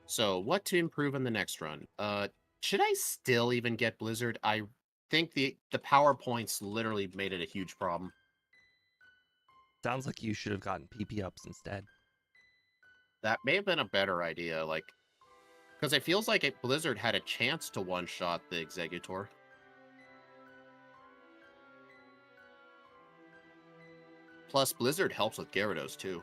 So, what to improve in the next run? Should I still even get Blizzard? I think the PowerPoints literally made it a huge problem. Sounds like you should have gotten PP ups instead. That may have been a better idea, like, because it feels like Blizzard had a chance to one-shot the Executor. Plus, Blizzard helps with Gyarados, too.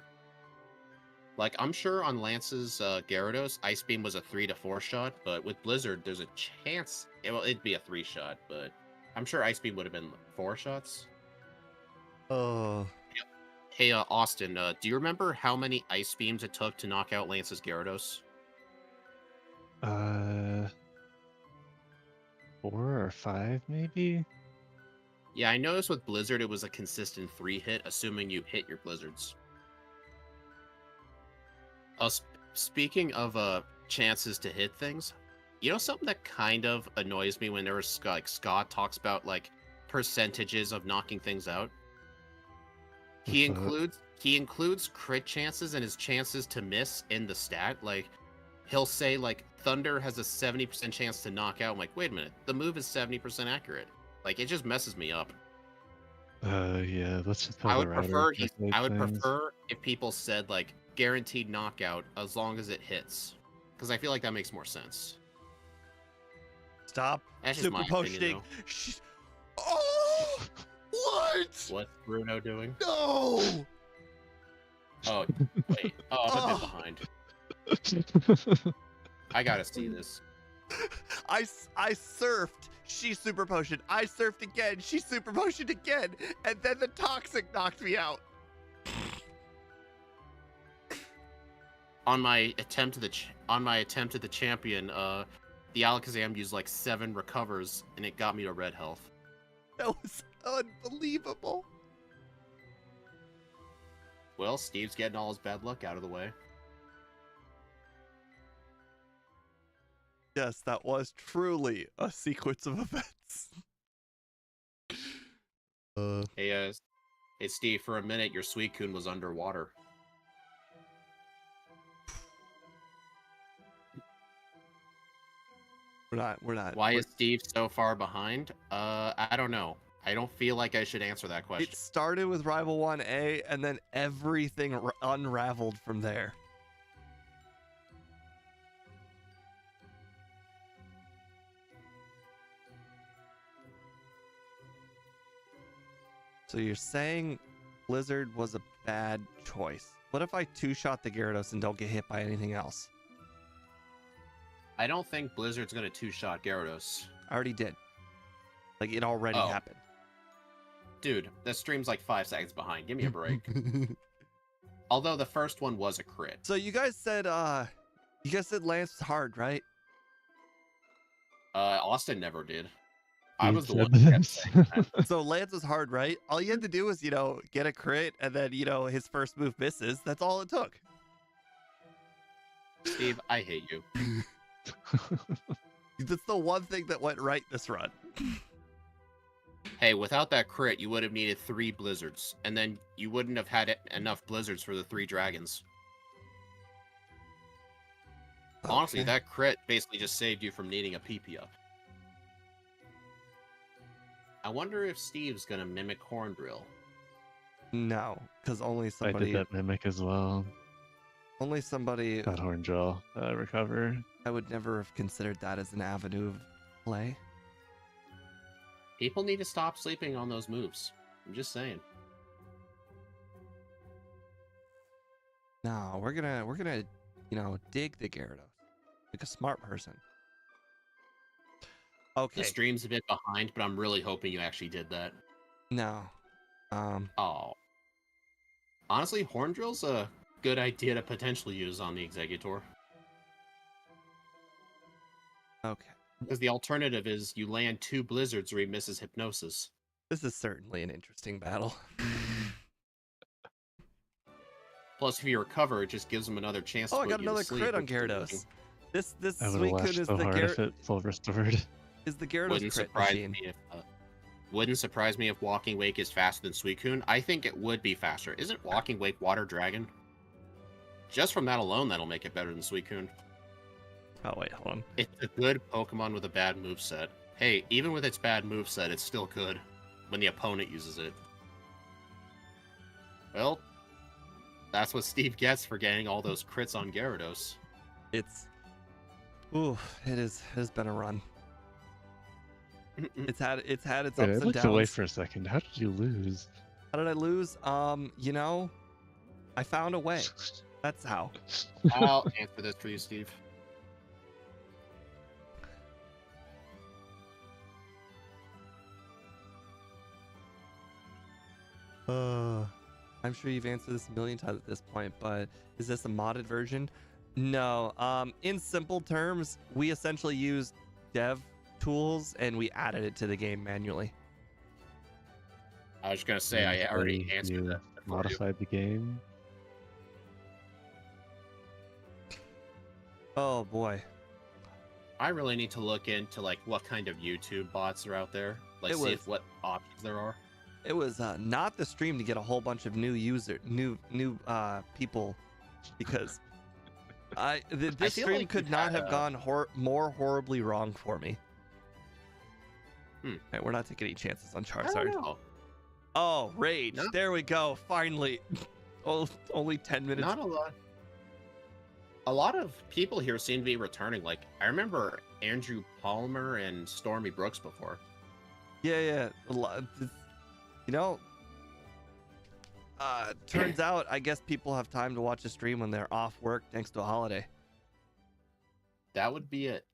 Like, I'm sure on Lance's Gyarados, Ice Beam was a 3 to 4 shot, but with Blizzard, there's a chance... Well, it'd be a 3 shot, but I'm sure Ice Beam would have been 4 shots. Oh. Hey, Austin, do you remember how many Ice Beams it took to knock out Lance's Gyarados? 4 or 5, maybe? Yeah, I noticed with Blizzard, it was a consistent 3 hit, assuming you hit your Blizzards. Speaking of chances to hit things, you know something that kind of annoys me whenever Scott talks about like percentages of knocking things out? He includes crit chances and his chances to miss in the stat. Like, he'll say like Thunder has a 70% chance to knock out. I'm like, wait a minute, the move is 70% accurate. Like, it just messes me up. Yeah, that's just how I the would router prefer calculates I would things. prefer if people said like guaranteed knockout as long as it hits, because I feel like that makes more sense. Stop That's just super my opinion, potioning. Oh, what? What's Bruno doing? No. Oh, wait. Oh, I'm a bit behind. I gotta see this. I surfed. She super potioned. I surfed again. She super potioned again, and then the toxic knocked me out. On my attempt at the champion, the Alakazam used like 7 recovers, and it got me to red health. That was unbelievable. Well, Steve's getting all his bad luck out of the way. Yes, that was truly a sequence of events. Hey, Steve, for a minute, your Suicune was underwater. We're not. Why is Steve so far behind? I don't know. I don't feel like I should answer that question. It started with Rival 1A, and then everything unraveled from there. So you're saying Blizzard was a bad choice. What if I two-shot the Gyarados and don't get hit by anything else? I don't think Blizzard's gonna two-shot Gyarados. I already did. Like, it already happened. Dude, the stream's like 5 seconds behind. Give me a break. Although the first one was a crit. So you guys said Lance was hard, right? Austin never did. You I was the said one who kept this. saying that. So Lance was hard, right? All you had to do was, get a crit, and then, his first move misses. That's all it took. Steve, I hate you. That's the one thing that went right this run. Hey, without that crit, you would have needed 3 Blizzards, and then you wouldn't have had enough Blizzards for the 3 Dragons. Honestly, Okay. that crit basically just saved you from needing a PP up. I wonder if Steve's gonna mimic Horn Drill. No, because only I somebody... did that mimic as well. Only somebody... That horn drill recover. I would never have considered that as an avenue of play. People need to stop sleeping on those moves. I'm just saying. No, we're gonna, dig the Gyarados. Like a smart person. Okay. The stream's a bit behind, but I'm really hoping you actually did that. No. Oh. Honestly, Horn Drill's a good idea to potentially use on the Executor. Okay. Because the alternative is you land 2 blizzards or he misses hypnosis. This is certainly an interesting battle. Plus, if you recover, it just gives him another chance to Oh, I put got you to another sleep. crit on which is Gyarados. This I would have Suicune lashed is so the hard if it full restored. Gyarados Wouldn't crit surprise machine. me if wouldn't surprise me if Walking Wake is faster than Suicune. I think it would be faster. Isn't Walking Wake Water Dragon? Just from that alone, that'll make it better than Suicune. Oh wait, hold on. It's a good Pokemon with a bad moveset. Hey, even with its bad moveset, it's still good when the opponent uses it. Well, that's what Steve gets for getting all those crits on Gyarados. It has been a run. It's had its Wait, I ups and looked away downs. for a second. How did you lose? How did I lose? You know, I found a way. That's how. I'll answer this for you, Steve. I'm sure you've answered this a million times at this point, but is this a modded version? No. In simple terms, we essentially used dev tools and we added it to the game manually. I was gonna say I already Eventually, answered you that for you. modified the game. Oh boy. I really need to look into like what kind of YouTube bots are out there. Like see if what options there are. It was not the stream to get a whole bunch of new people, because this feel stream like could you've not had have gone more horribly wrong for me. Right, we're not taking any chances on I don't Charizard. know. Oh, rage! No. There we go. Finally. Oh, only 10 minutes. Not a lot. A lot of people here seem to be returning. Like I remember Andrew Palmer and Stormy Brooks before. Yeah. You know, turns out I guess people have time to watch a stream when they're off work thanks to a holiday. That would be it.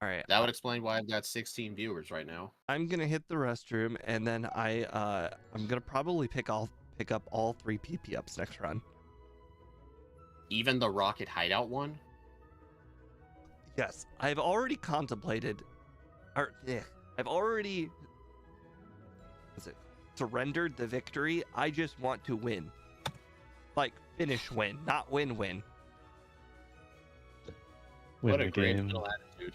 All right. That would explain why I've got 16 viewers right now. I'm gonna hit the restroom and then I'm gonna probably pick up all 3 PP ups next run. Even the Rocket Hideout one? Yes, I've already contemplated, I've already surrendered the victory. I just want to win, like finish win, not win. Win What the a great game. little attitude.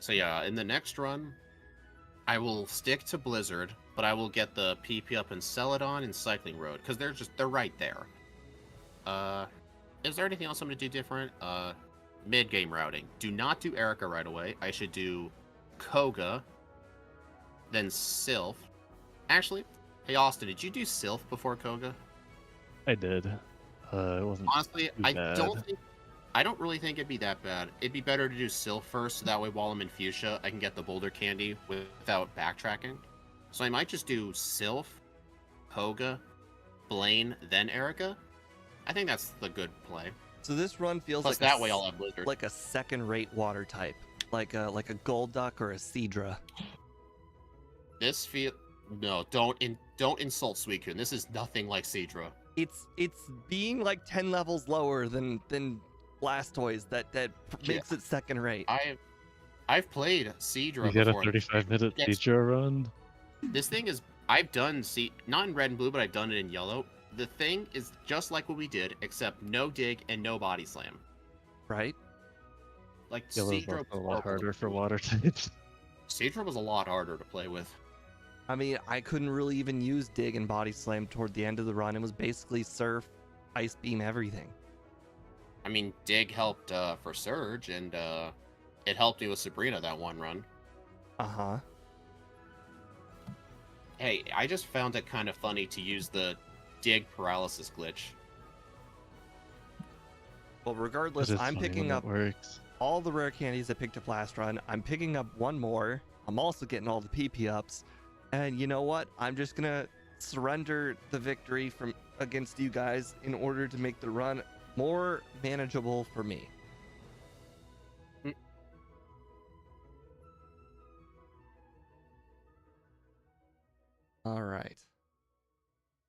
So yeah, in the next run, I will stick to Blizzard, but I will get the PP up and Celadon and Cycling Road, because they're right there. Is there anything else I'm gonna do different? Mid-game routing. Do not do Erica right away. I should do Koga, then Sylph. Actually, hey Austin, did you do Sylph before Koga? I did. It wasn't Honestly, too bad. I don't really think it'd be that bad. It'd be better to do Sylph first, so that way while I'm in Fuchsia, I can get the Boulder Candy without backtracking. So I might just do Sylph, Koga, Blaine, then Erica. I think that's the good play. So this run feels Plus like that way I'll have Blizzard. like a second-rate water type, like a Golduck or a Seadra. This no, don't insult Suicune. This is nothing like Seadra. It's being like 10 levels lower than Blastoise that makes it second rate. I've played Seadra You get a before. 35-minute Yes. Seadra run. This thing is, I've done not in red and blue, but I've done it in yellow. The thing is just like what we did, except no dig and no body slam. Right? Like Yellow's Seadra also a was lot harder for horrible. water types. Seadra was a lot harder to play with. I mean, I couldn't really even use Dig and Body Slam toward the end of the run. It was basically Surf, Ice Beam, everything. I mean, Dig helped for Surge, and it helped me with Sabrina that one run. Uh-huh. Hey, I just found it kind of funny to use the Dig paralysis glitch. Well, regardless, It is I'm funny picking when up it works. all the rare candies I picked up last run. I'm picking up one more. I'm also getting all the PP ups. And you know what? I'm just gonna surrender the victory against you guys in order to make the run more manageable for me. All right.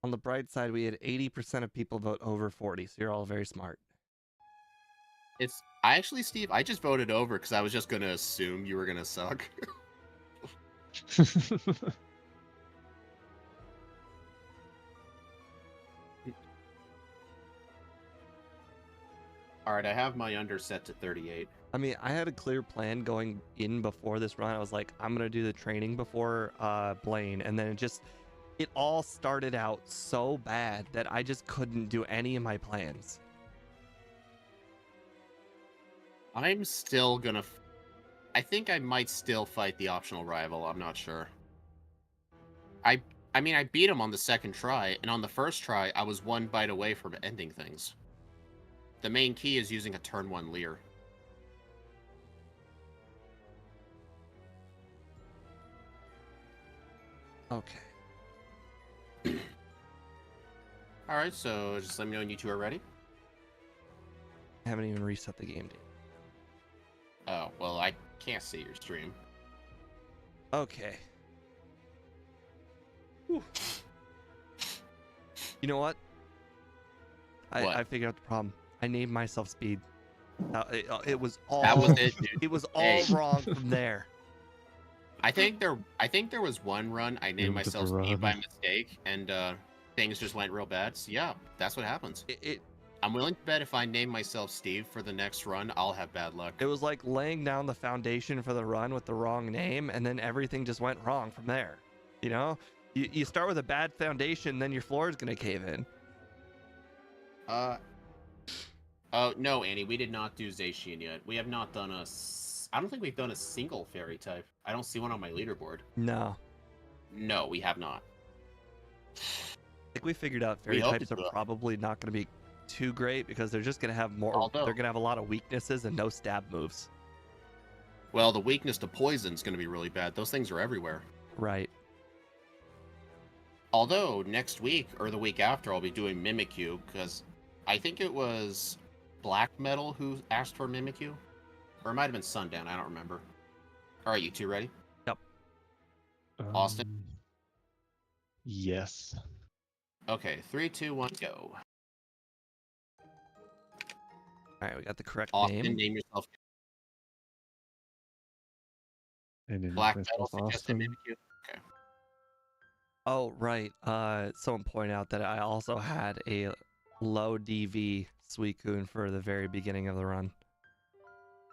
On the bright side, we had 80% of people vote over 40, so you're all very smart. I actually, Steve, I just voted over because I was just gonna assume you were gonna suck. All right, I have my under set to 38. I mean, I had a clear plan going in before this run. I was like, I'm gonna do the training before Blaine, and then it all started out so bad that I just couldn't do any of my plans. I'm still gonna. I think I might still fight the optional rival. I'm not sure. I mean, I beat him on the second try, and on the first try, I was one bite away from ending things. The main key is using a turn 1 Leer. Okay. All right, so just let me know when you two are ready. I haven't even reset the game, dude. Oh, well, I can't see your stream. Okay. Whew. You know what? What? I figured out the problem. I named myself Speed. It was all. That was it, dude. It was all wrong from there. I think there was one run I named myself Steve by mistake, and things just went real bad. So yeah, that's what happens. I'm willing to bet if I name myself Steve for the next run, I'll have bad luck. It was like laying down the foundation for the run with the wrong name, and then everything just went wrong from there. You know, you start with a bad foundation, then your floor is gonna cave in. Oh no, Annie, we did not do Zacian yet. We have not done I don't think we've done a single fairy type. I don't see one on my leaderboard. No. No, we have not. I think we figured out fairy types are probably not going to be too great because they're just going to have more. They're going to have a lot of weaknesses and no stab moves. Well, the weakness to poison is going to be really bad. Those things are everywhere. Right. Although next week or the week after, I'll be doing Mimikyu because I think it was Black Metal who asked for Mimikyu, or it might have been Sundown. I don't remember. All right, you two ready? Yep. Austin? Yes. Okay, 3, 2, 1, go. All right, we got the correct Austin, name. name yourself. And Black Metal suggested Mimikyu. Okay. Oh, right. Someone pointed out that I also had a low DV Suicune for the very beginning of the run.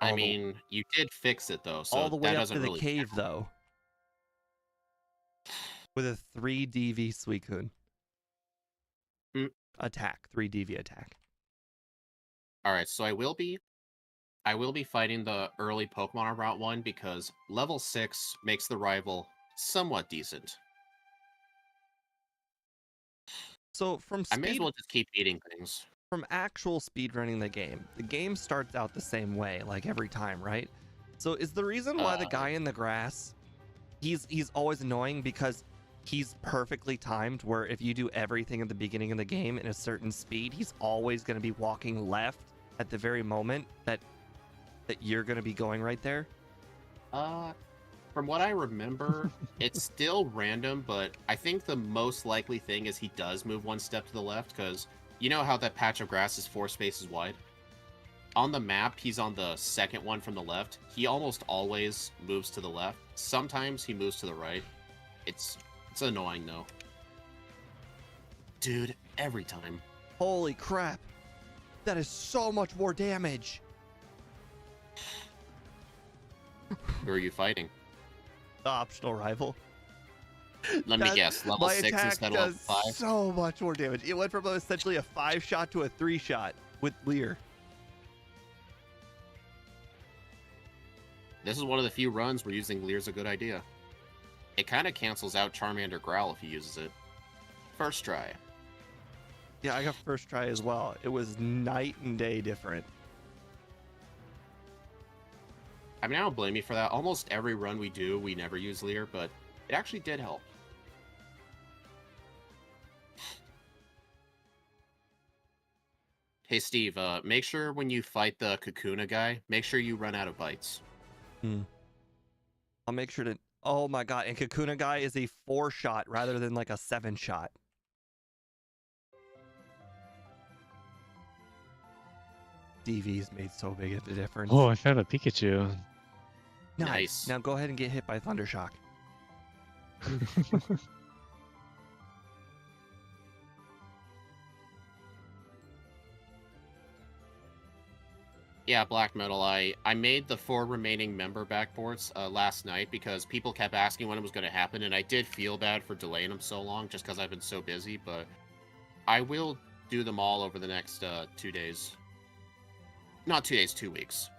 I mean, you did fix it though, so all the way that up doesn't to the really cave count. though. With a 3 DV Suicune. Attack, 3 DV attack. All right, so I will be fighting the early Pokemon on Route 1 because level 6 makes the rival somewhat decent. So from I may as well just keep eating things. From actual speedrunning the game starts out the same way, like every time, right? So is the reason why the guy in the grass, he's always annoying because he's perfectly timed where if you do everything at the beginning of the game in a certain speed, he's always going to be walking left at the very moment that you're going to be going right there? From what I remember, it's still random, but I think the most likely thing is he does move one step to the left because you know how that patch of grass is 4 spaces wide? On the map, he's on the second one from the left. He almost always moves to the left. Sometimes he moves to the right. It's annoying, though. Dude, every time. Holy crap. That is so much more damage. Who are you fighting? The optional rival. Let me guess, level 6 instead of level 5? So much more damage. It went from essentially a 5-shot to a 3-shot with Leer. This is one of the few runs where using Leer's a good idea. It kind of cancels out Charmander Growl if he uses it. First try. Yeah, I got first try as well. It was night and day different. I mean, I don't blame you for that. Almost every run we do, we never use Leer, but it actually did help. Hey, Steve, make sure when you fight the Kakuna guy, make sure you run out of bites. I'll make sure to... Oh my god, and Kakuna guy is a 4-shot rather than like a 7-shot. DV's made so big of a difference. Oh, I found a Pikachu. Nice. Now go ahead and get hit by Thundershock. Yeah, Black Metal. I made the 4 remaining member backboards last night because people kept asking when it was going to happen, and I did feel bad for delaying them so long just because I've been so busy, but I will do them all over the next 2 days. Not 2 days, 2 weeks.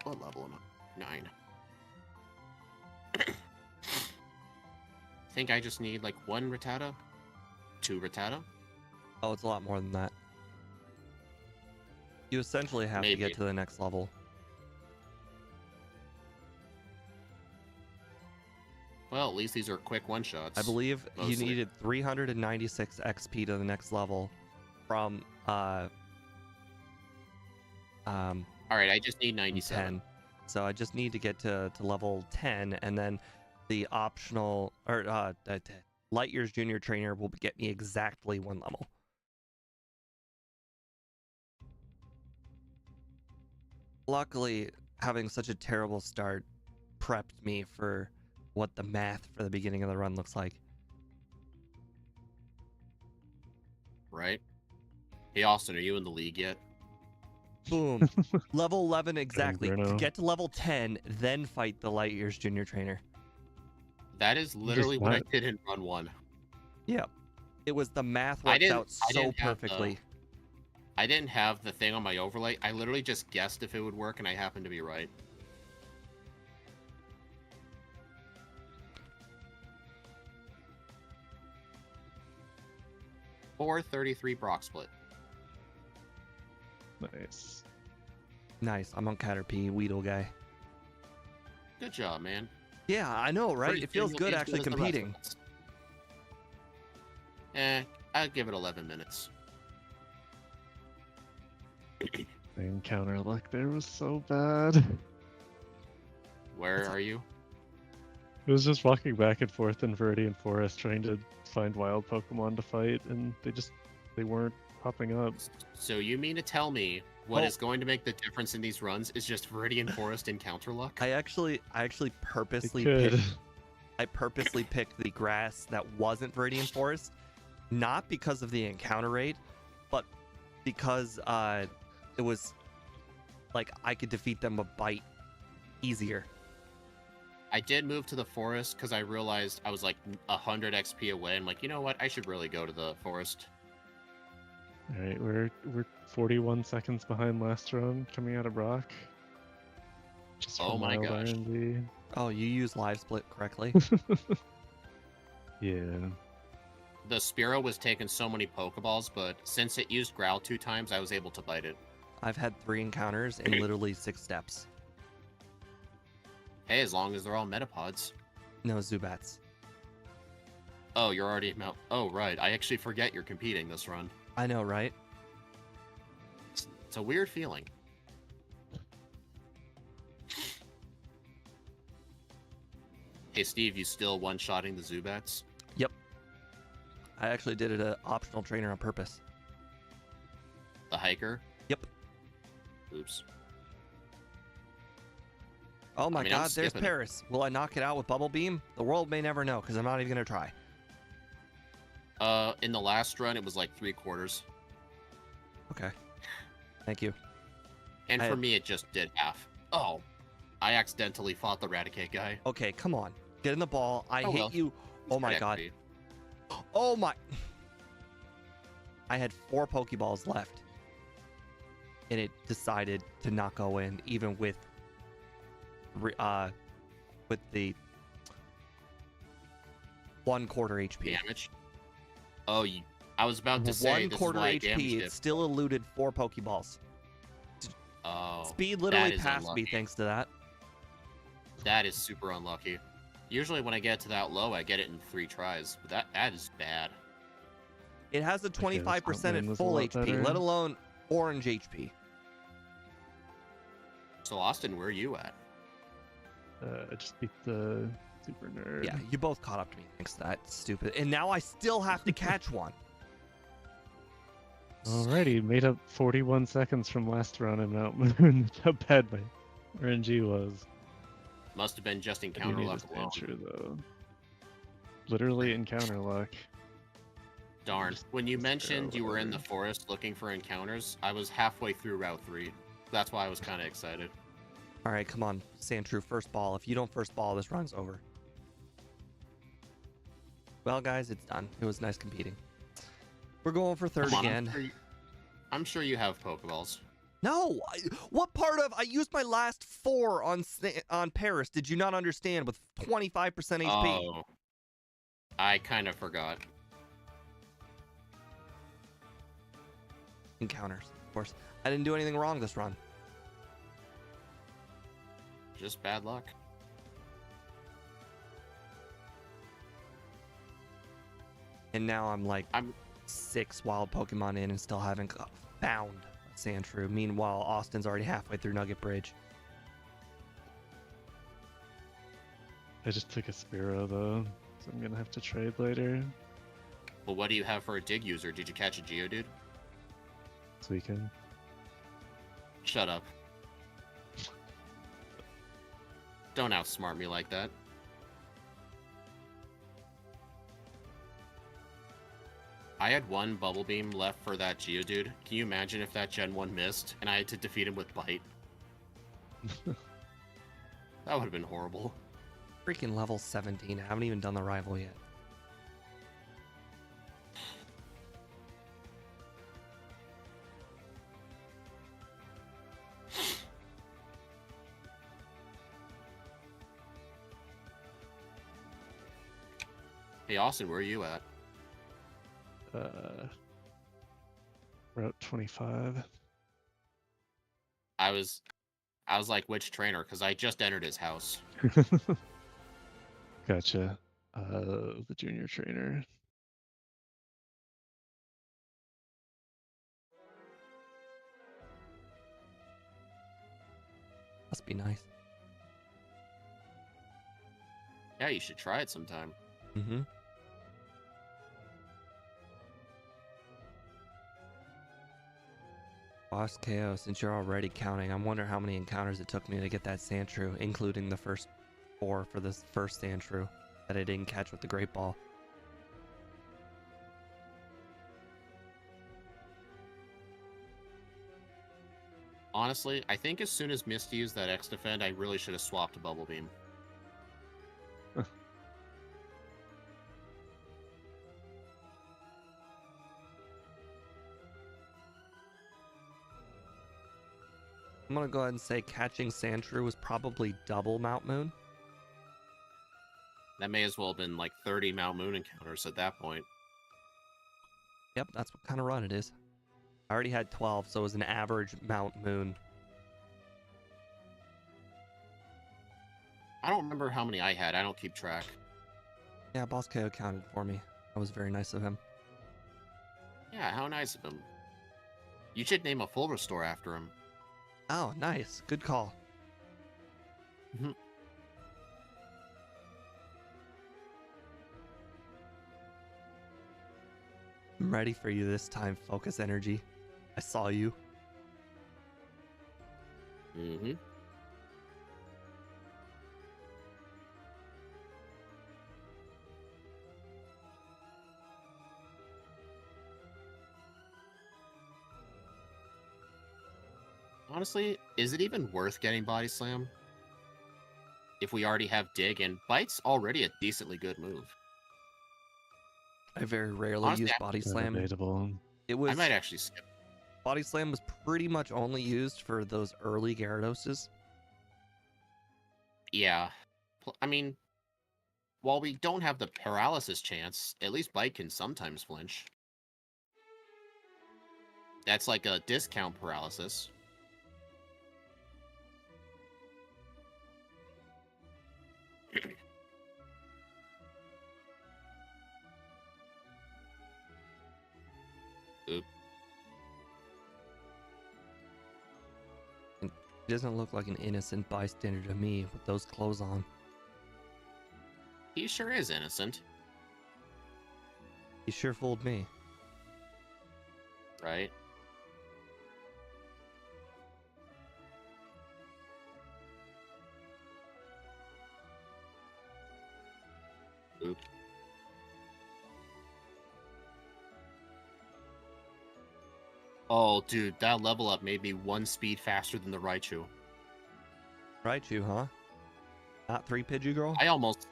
What level am I? 9. I think I just need like 1 Rattata? 2 Rattata? Oh, it's a lot more than that. You essentially have to Maybe. get to the next level. Well, at least these are quick one-shots. I believe mostly. you needed 396 XP to the next level from Alright, I just need 97. 10. So I just need to get to level 10, and then the optional or Light Years Junior Trainer will get me exactly 1 level. Luckily, having such a terrible start prepped me for what the math for the beginning of the run looks like. Right? Hey, Austin, are you in the league yet? Boom. Level 11 exactly. Bruno. Get to level 10, then fight the Light Years Junior Trainer. That is literally what I not- did in run 1. Yep. It was the math I worked didn't- out I so didn't have the- perfectly. I didn't have the thing on my overlay. I literally just guessed if it would work, and I happened to be right. $433 Brock split. Nice. Nice. I'm on Caterpie, Weedle guy. Good job, man. Yeah, I know, right? Pretty It feels similar- good as actually as the rest of competing. us. I'll give it 11 minutes. The encounter luck there was so bad. Where are you? I was just walking back and forth in Viridian Forest trying to find wild Pokemon to fight, and they weren't popping up. So you mean to tell me what Oh. is going to make the difference in these runs is just Viridian Forest encounter luck? I actually They purposely could. picked the grass that wasn't Viridian Forest, not because of the encounter rate, but because it was like I could defeat them a bite easier. I did move to the forest because I realized I was like 100 XP away. I'm like, you know what? I should really go to the forest. All right, we're 41 seconds behind last run coming out of Brock. Just Oh from my Wild gosh. R&D. Oh, you use live split correctly. Yeah. The Spearow was taking so many Pokeballs, but since it used Growl 2 times, I was able to bite it. I've had 3 encounters in literally 6 steps. Hey, as long as they're all Metapods. No Zubats. Oh, you're already Mount. Oh, right. I actually forget you're competing this run. I know, right? It's a weird feeling. Hey, Steve, you still one-shotting the Zubats? I actually did it an optional trainer on purpose. The hiker? Yep. Oops. Oh my I mean, I'm god, there's skipping it. Paris. Will I knock it out with Bubble Beam? The world may never know, because I'm not even going to try. In the last run, it was like 3/4. Okay. Thank you. And I for had- me, it just did half. Oh. I accidentally fought the Raticate guy. Okay, come on. Get in the ball. I Oh, hate well. you. Oh my Good god. XP. Oh my. I had 4 Pokeballs left. And it decided to not go in, even with the 1/4 HP. Damage? Oh, I was about to say, this is 1/4 why I HP, damaged it it. still eluded 4 Pokeballs. Oh, Speed that literally is passed me unlucky. thanks to that. That is super unlucky. Usually when I get to that low, I get it in 3 tries. But that is bad. It has a this 25% Outland at was a full lot HP, better. let alone orange HP. So, Austin, where are you at? I just beat the Super Nerd. Yeah, you both caught up to me thanks to that, stupid. And now I still have to catch one. Alrighty, made up 41 seconds from last run in Mount Moon. That's how bad my RNG was. Must have been just I do encounter need luck this alone. answer though. Literally encounter luck. Darn. Just When you zero, mentioned you were in the whatever. forest looking for encounters, I was halfway through Route 3. That's why I was kind of excited. All right, come on, Sandshrew, first ball. If you don't first ball, this run's over. Well, guys, it's done. It was nice competing. We're going for third Come on, again. I'm sure you have Pokeballs. No, what part of I used my last 4 on Paris? Did you not understand? With 25% HP. Oh, I kind of forgot. Encounters, of course. I didn't do anything wrong this run. Just bad luck. And now I'm like 6 wild Pokemon in and still haven't found a Sandshrew. Meanwhile, Austin's already halfway through Nugget Bridge. I just took a Spearow though, so I'm gonna have to trade later. Well, what do you have for a dig user? Did you catch a Geodude? This weekend. Shut up. Don't outsmart me like that. I had 1 Bubble Beam left for that Geodude. Can you imagine if that Gen 1 missed and I had to defeat him with Bite? That would have been horrible. Freaking level 17. I haven't even done the rival yet. Hey, Austin, where are you at? Route 25. I was like, which trainer? Because I just entered his house. Gotcha. The junior trainer. Must be nice. Yeah, you should try it sometime. Mm-hmm. Boss KO, since you're already counting, I wonder how many encounters it took me to get that Sandshrew, including the first 4 for this first Sandshrew that I didn't catch with the Great Ball. Honestly, I think as soon as Misty used that X Defend, I really should have swapped a Bubble Beam. I'm gonna go ahead and say catching Sandshrew was probably double Mount Moon. That may as well have been like 30 Mount Moon encounters at that point. Yep, that's what kind of run it is. I already had 12, so it was an average Mount Moon. I don't remember how many I had. I don't keep track. Yeah, Boss KO counted for me. That was very nice of him. Yeah, how nice of him. You should name a full restore after him. Oh, nice. Good call. Mhm. I'm ready for you this time, Focus Energy. I saw you. Mm-hmm. Honestly, is it even worth getting Body Slam? If we already have Dig, and Bite's already a decently good move. I very rarely Honestly, use Body Slam. Debatable. It I was might actually skip. Body Slam was pretty much only used for those early Gyarados. Yeah. I mean, while we don't have the paralysis chance, at least Bite can sometimes flinch. That's like a discount paralysis. Oop. He doesn't look like an innocent bystander to me with those clothes on. He sure is innocent. He sure fooled me. right? Oop. Oh, dude, that level up made me 1 speed faster than the Raichu. Raichu, huh? Not 3 Pidgeygirl? I almost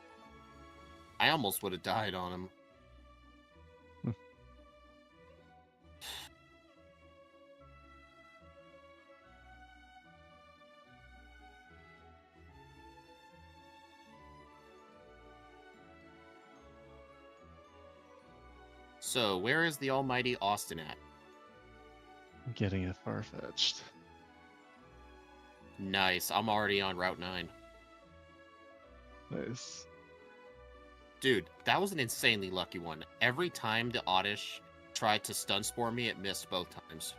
would have died on him. So, where is the almighty Austin at? I'm getting it far-fetched. Nice, I'm already on Route 9. Nice. Dude, that was an insanely lucky one. Every time the Oddish tried to stun spore me, it missed both times.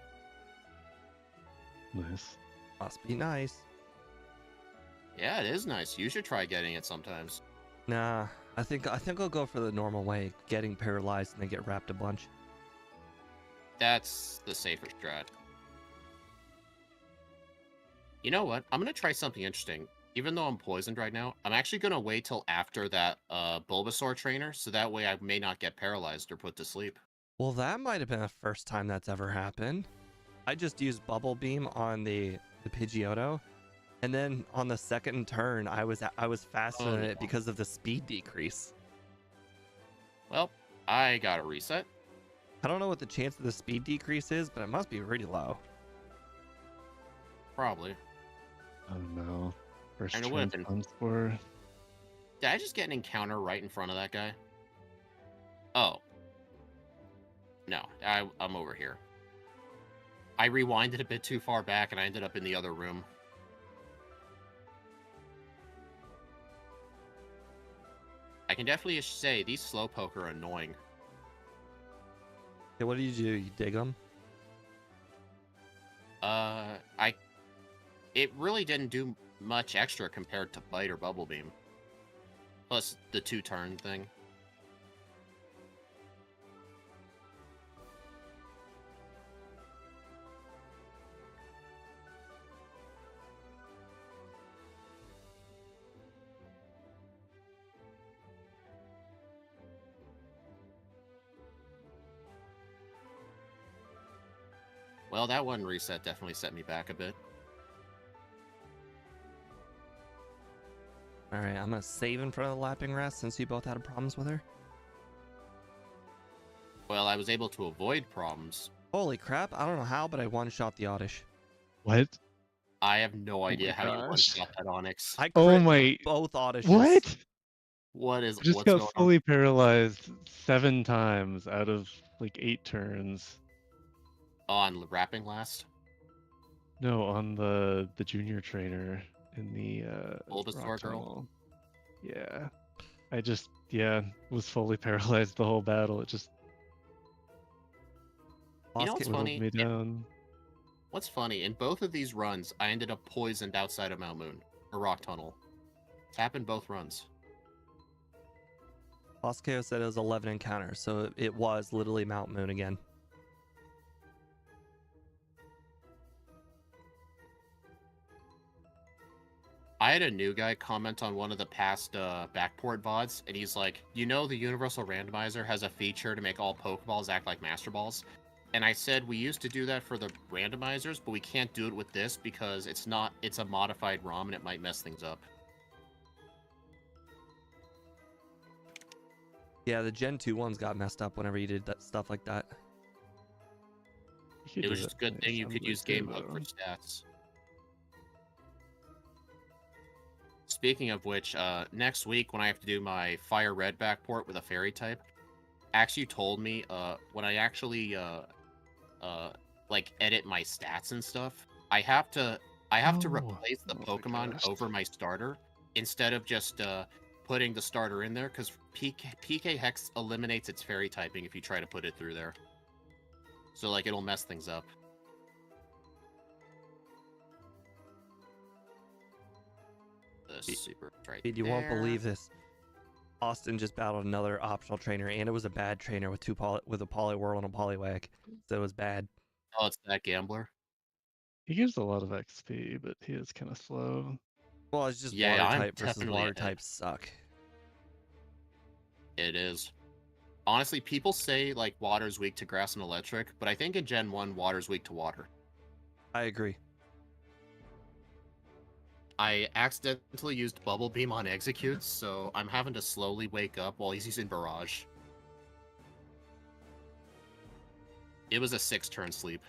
Nice. Must be nice. Yeah, it is nice. You should try getting it sometimes. Nah, I think I'll go for the normal way, getting paralyzed and then get wrapped a bunch. That's the safer strat. You know what? I'm gonna try something interesting. Even though I'm poisoned right now, I'm actually gonna wait till after that Bulbasaur trainer, so that way I may not get paralyzed or put to sleep. Well, that might have been the first time that's ever happened. I just used Bubble Beam on the Pidgeotto, and then on the second turn, I was faster than it because of the speed decrease. Well, I gotta reset. I don't know what the chance of the speed decrease is, but it must be really low. Probably. Oh no. First And it would've been- Transport. Did I just get an encounter right in front of that guy? Oh. No, I'm over here. I rewinded a bit too far back and I ended up in the other room. I can definitely say these Slowpoke are annoying. Okay, what do? You dig them? It really didn't do much extra compared to Bite or Bubble Beam. Plus the 2-turn thing. Well, that one reset definitely set me back a bit. Alright, I'm gonna save in front of the Lapping Rest since you both had problems with her. Well, I was able to avoid problems. Holy crap, I don't know how, but I one-shot the Oddish. What? I have no idea my how you gosh. one-shot that Onyx. I Oh crit my... both Oddishes. What? What's I just going got on? fully paralyzed 7 times out of like 8 turns. On Wrapping Last? No, on the junior trainer in the Bulbasaur rock girl? tunnel. Yeah. I just was fully paralyzed the whole battle. It just You know what's Lost funny? me down. What's funny, in both of these runs, I ended up poisoned outside of Mount Moon, or Rock Tunnel. It's happened both runs. Lost Chaos said it was 11 encounters, so it was literally Mount Moon again. I had a new guy comment on one of the past backport VODs, and he's like, you know the Universal Randomizer has a feature to make all Pokeballs act like Master Balls? And I said we used to do that for the randomizers, but we can't do it with this because it's a modified ROM and it might mess things up. Yeah, the Gen 2 ones got messed up whenever you did that stuff like that. It was just a good thing you could use Gamebug for stats. Speaking of which, next week when I have to do my Fire Red backport with a Fairy type, actually told me when I actually like edit my stats and stuff, I have to replace the Pokemon over my starter instead of just putting the starter in there, because PK Hex eliminates its Fairy typing if you try to put it through there. So like it'll mess things up. The super right Dude, you there. won't believe this. Austin just battled another optional trainer, and it was a bad trainer with a Poliwhirl and a Poliwag, so it was bad. Oh, it's that gambler. He gives a lot of XP, but he is kind of slow. Well, it's just Yeah, water I'm type versus definitely water ahead. types suck. It is. Honestly, people say like water's weak to grass and electric, but I think in Gen 1, water's weak to water. I agree. I accidentally used Bubble Beam on Executes, so I'm having to slowly wake up while he's using Barrage. It was a 6-turn sleep.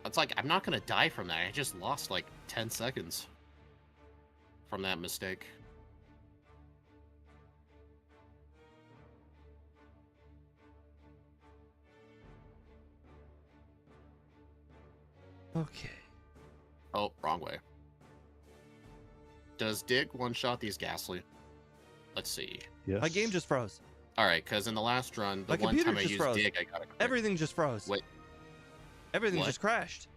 It's like, I'm not gonna die from that. I just lost like 10 seconds from that mistake. Okay. Oh, wrong way. Does Dig one-shot these Ghastly? Let's see. Yes. My game just froze. Alright, because in the last run, the My one computer time I just used froze. Dig, I got a crit. Everything just froze. Wait. Everything What? just crashed.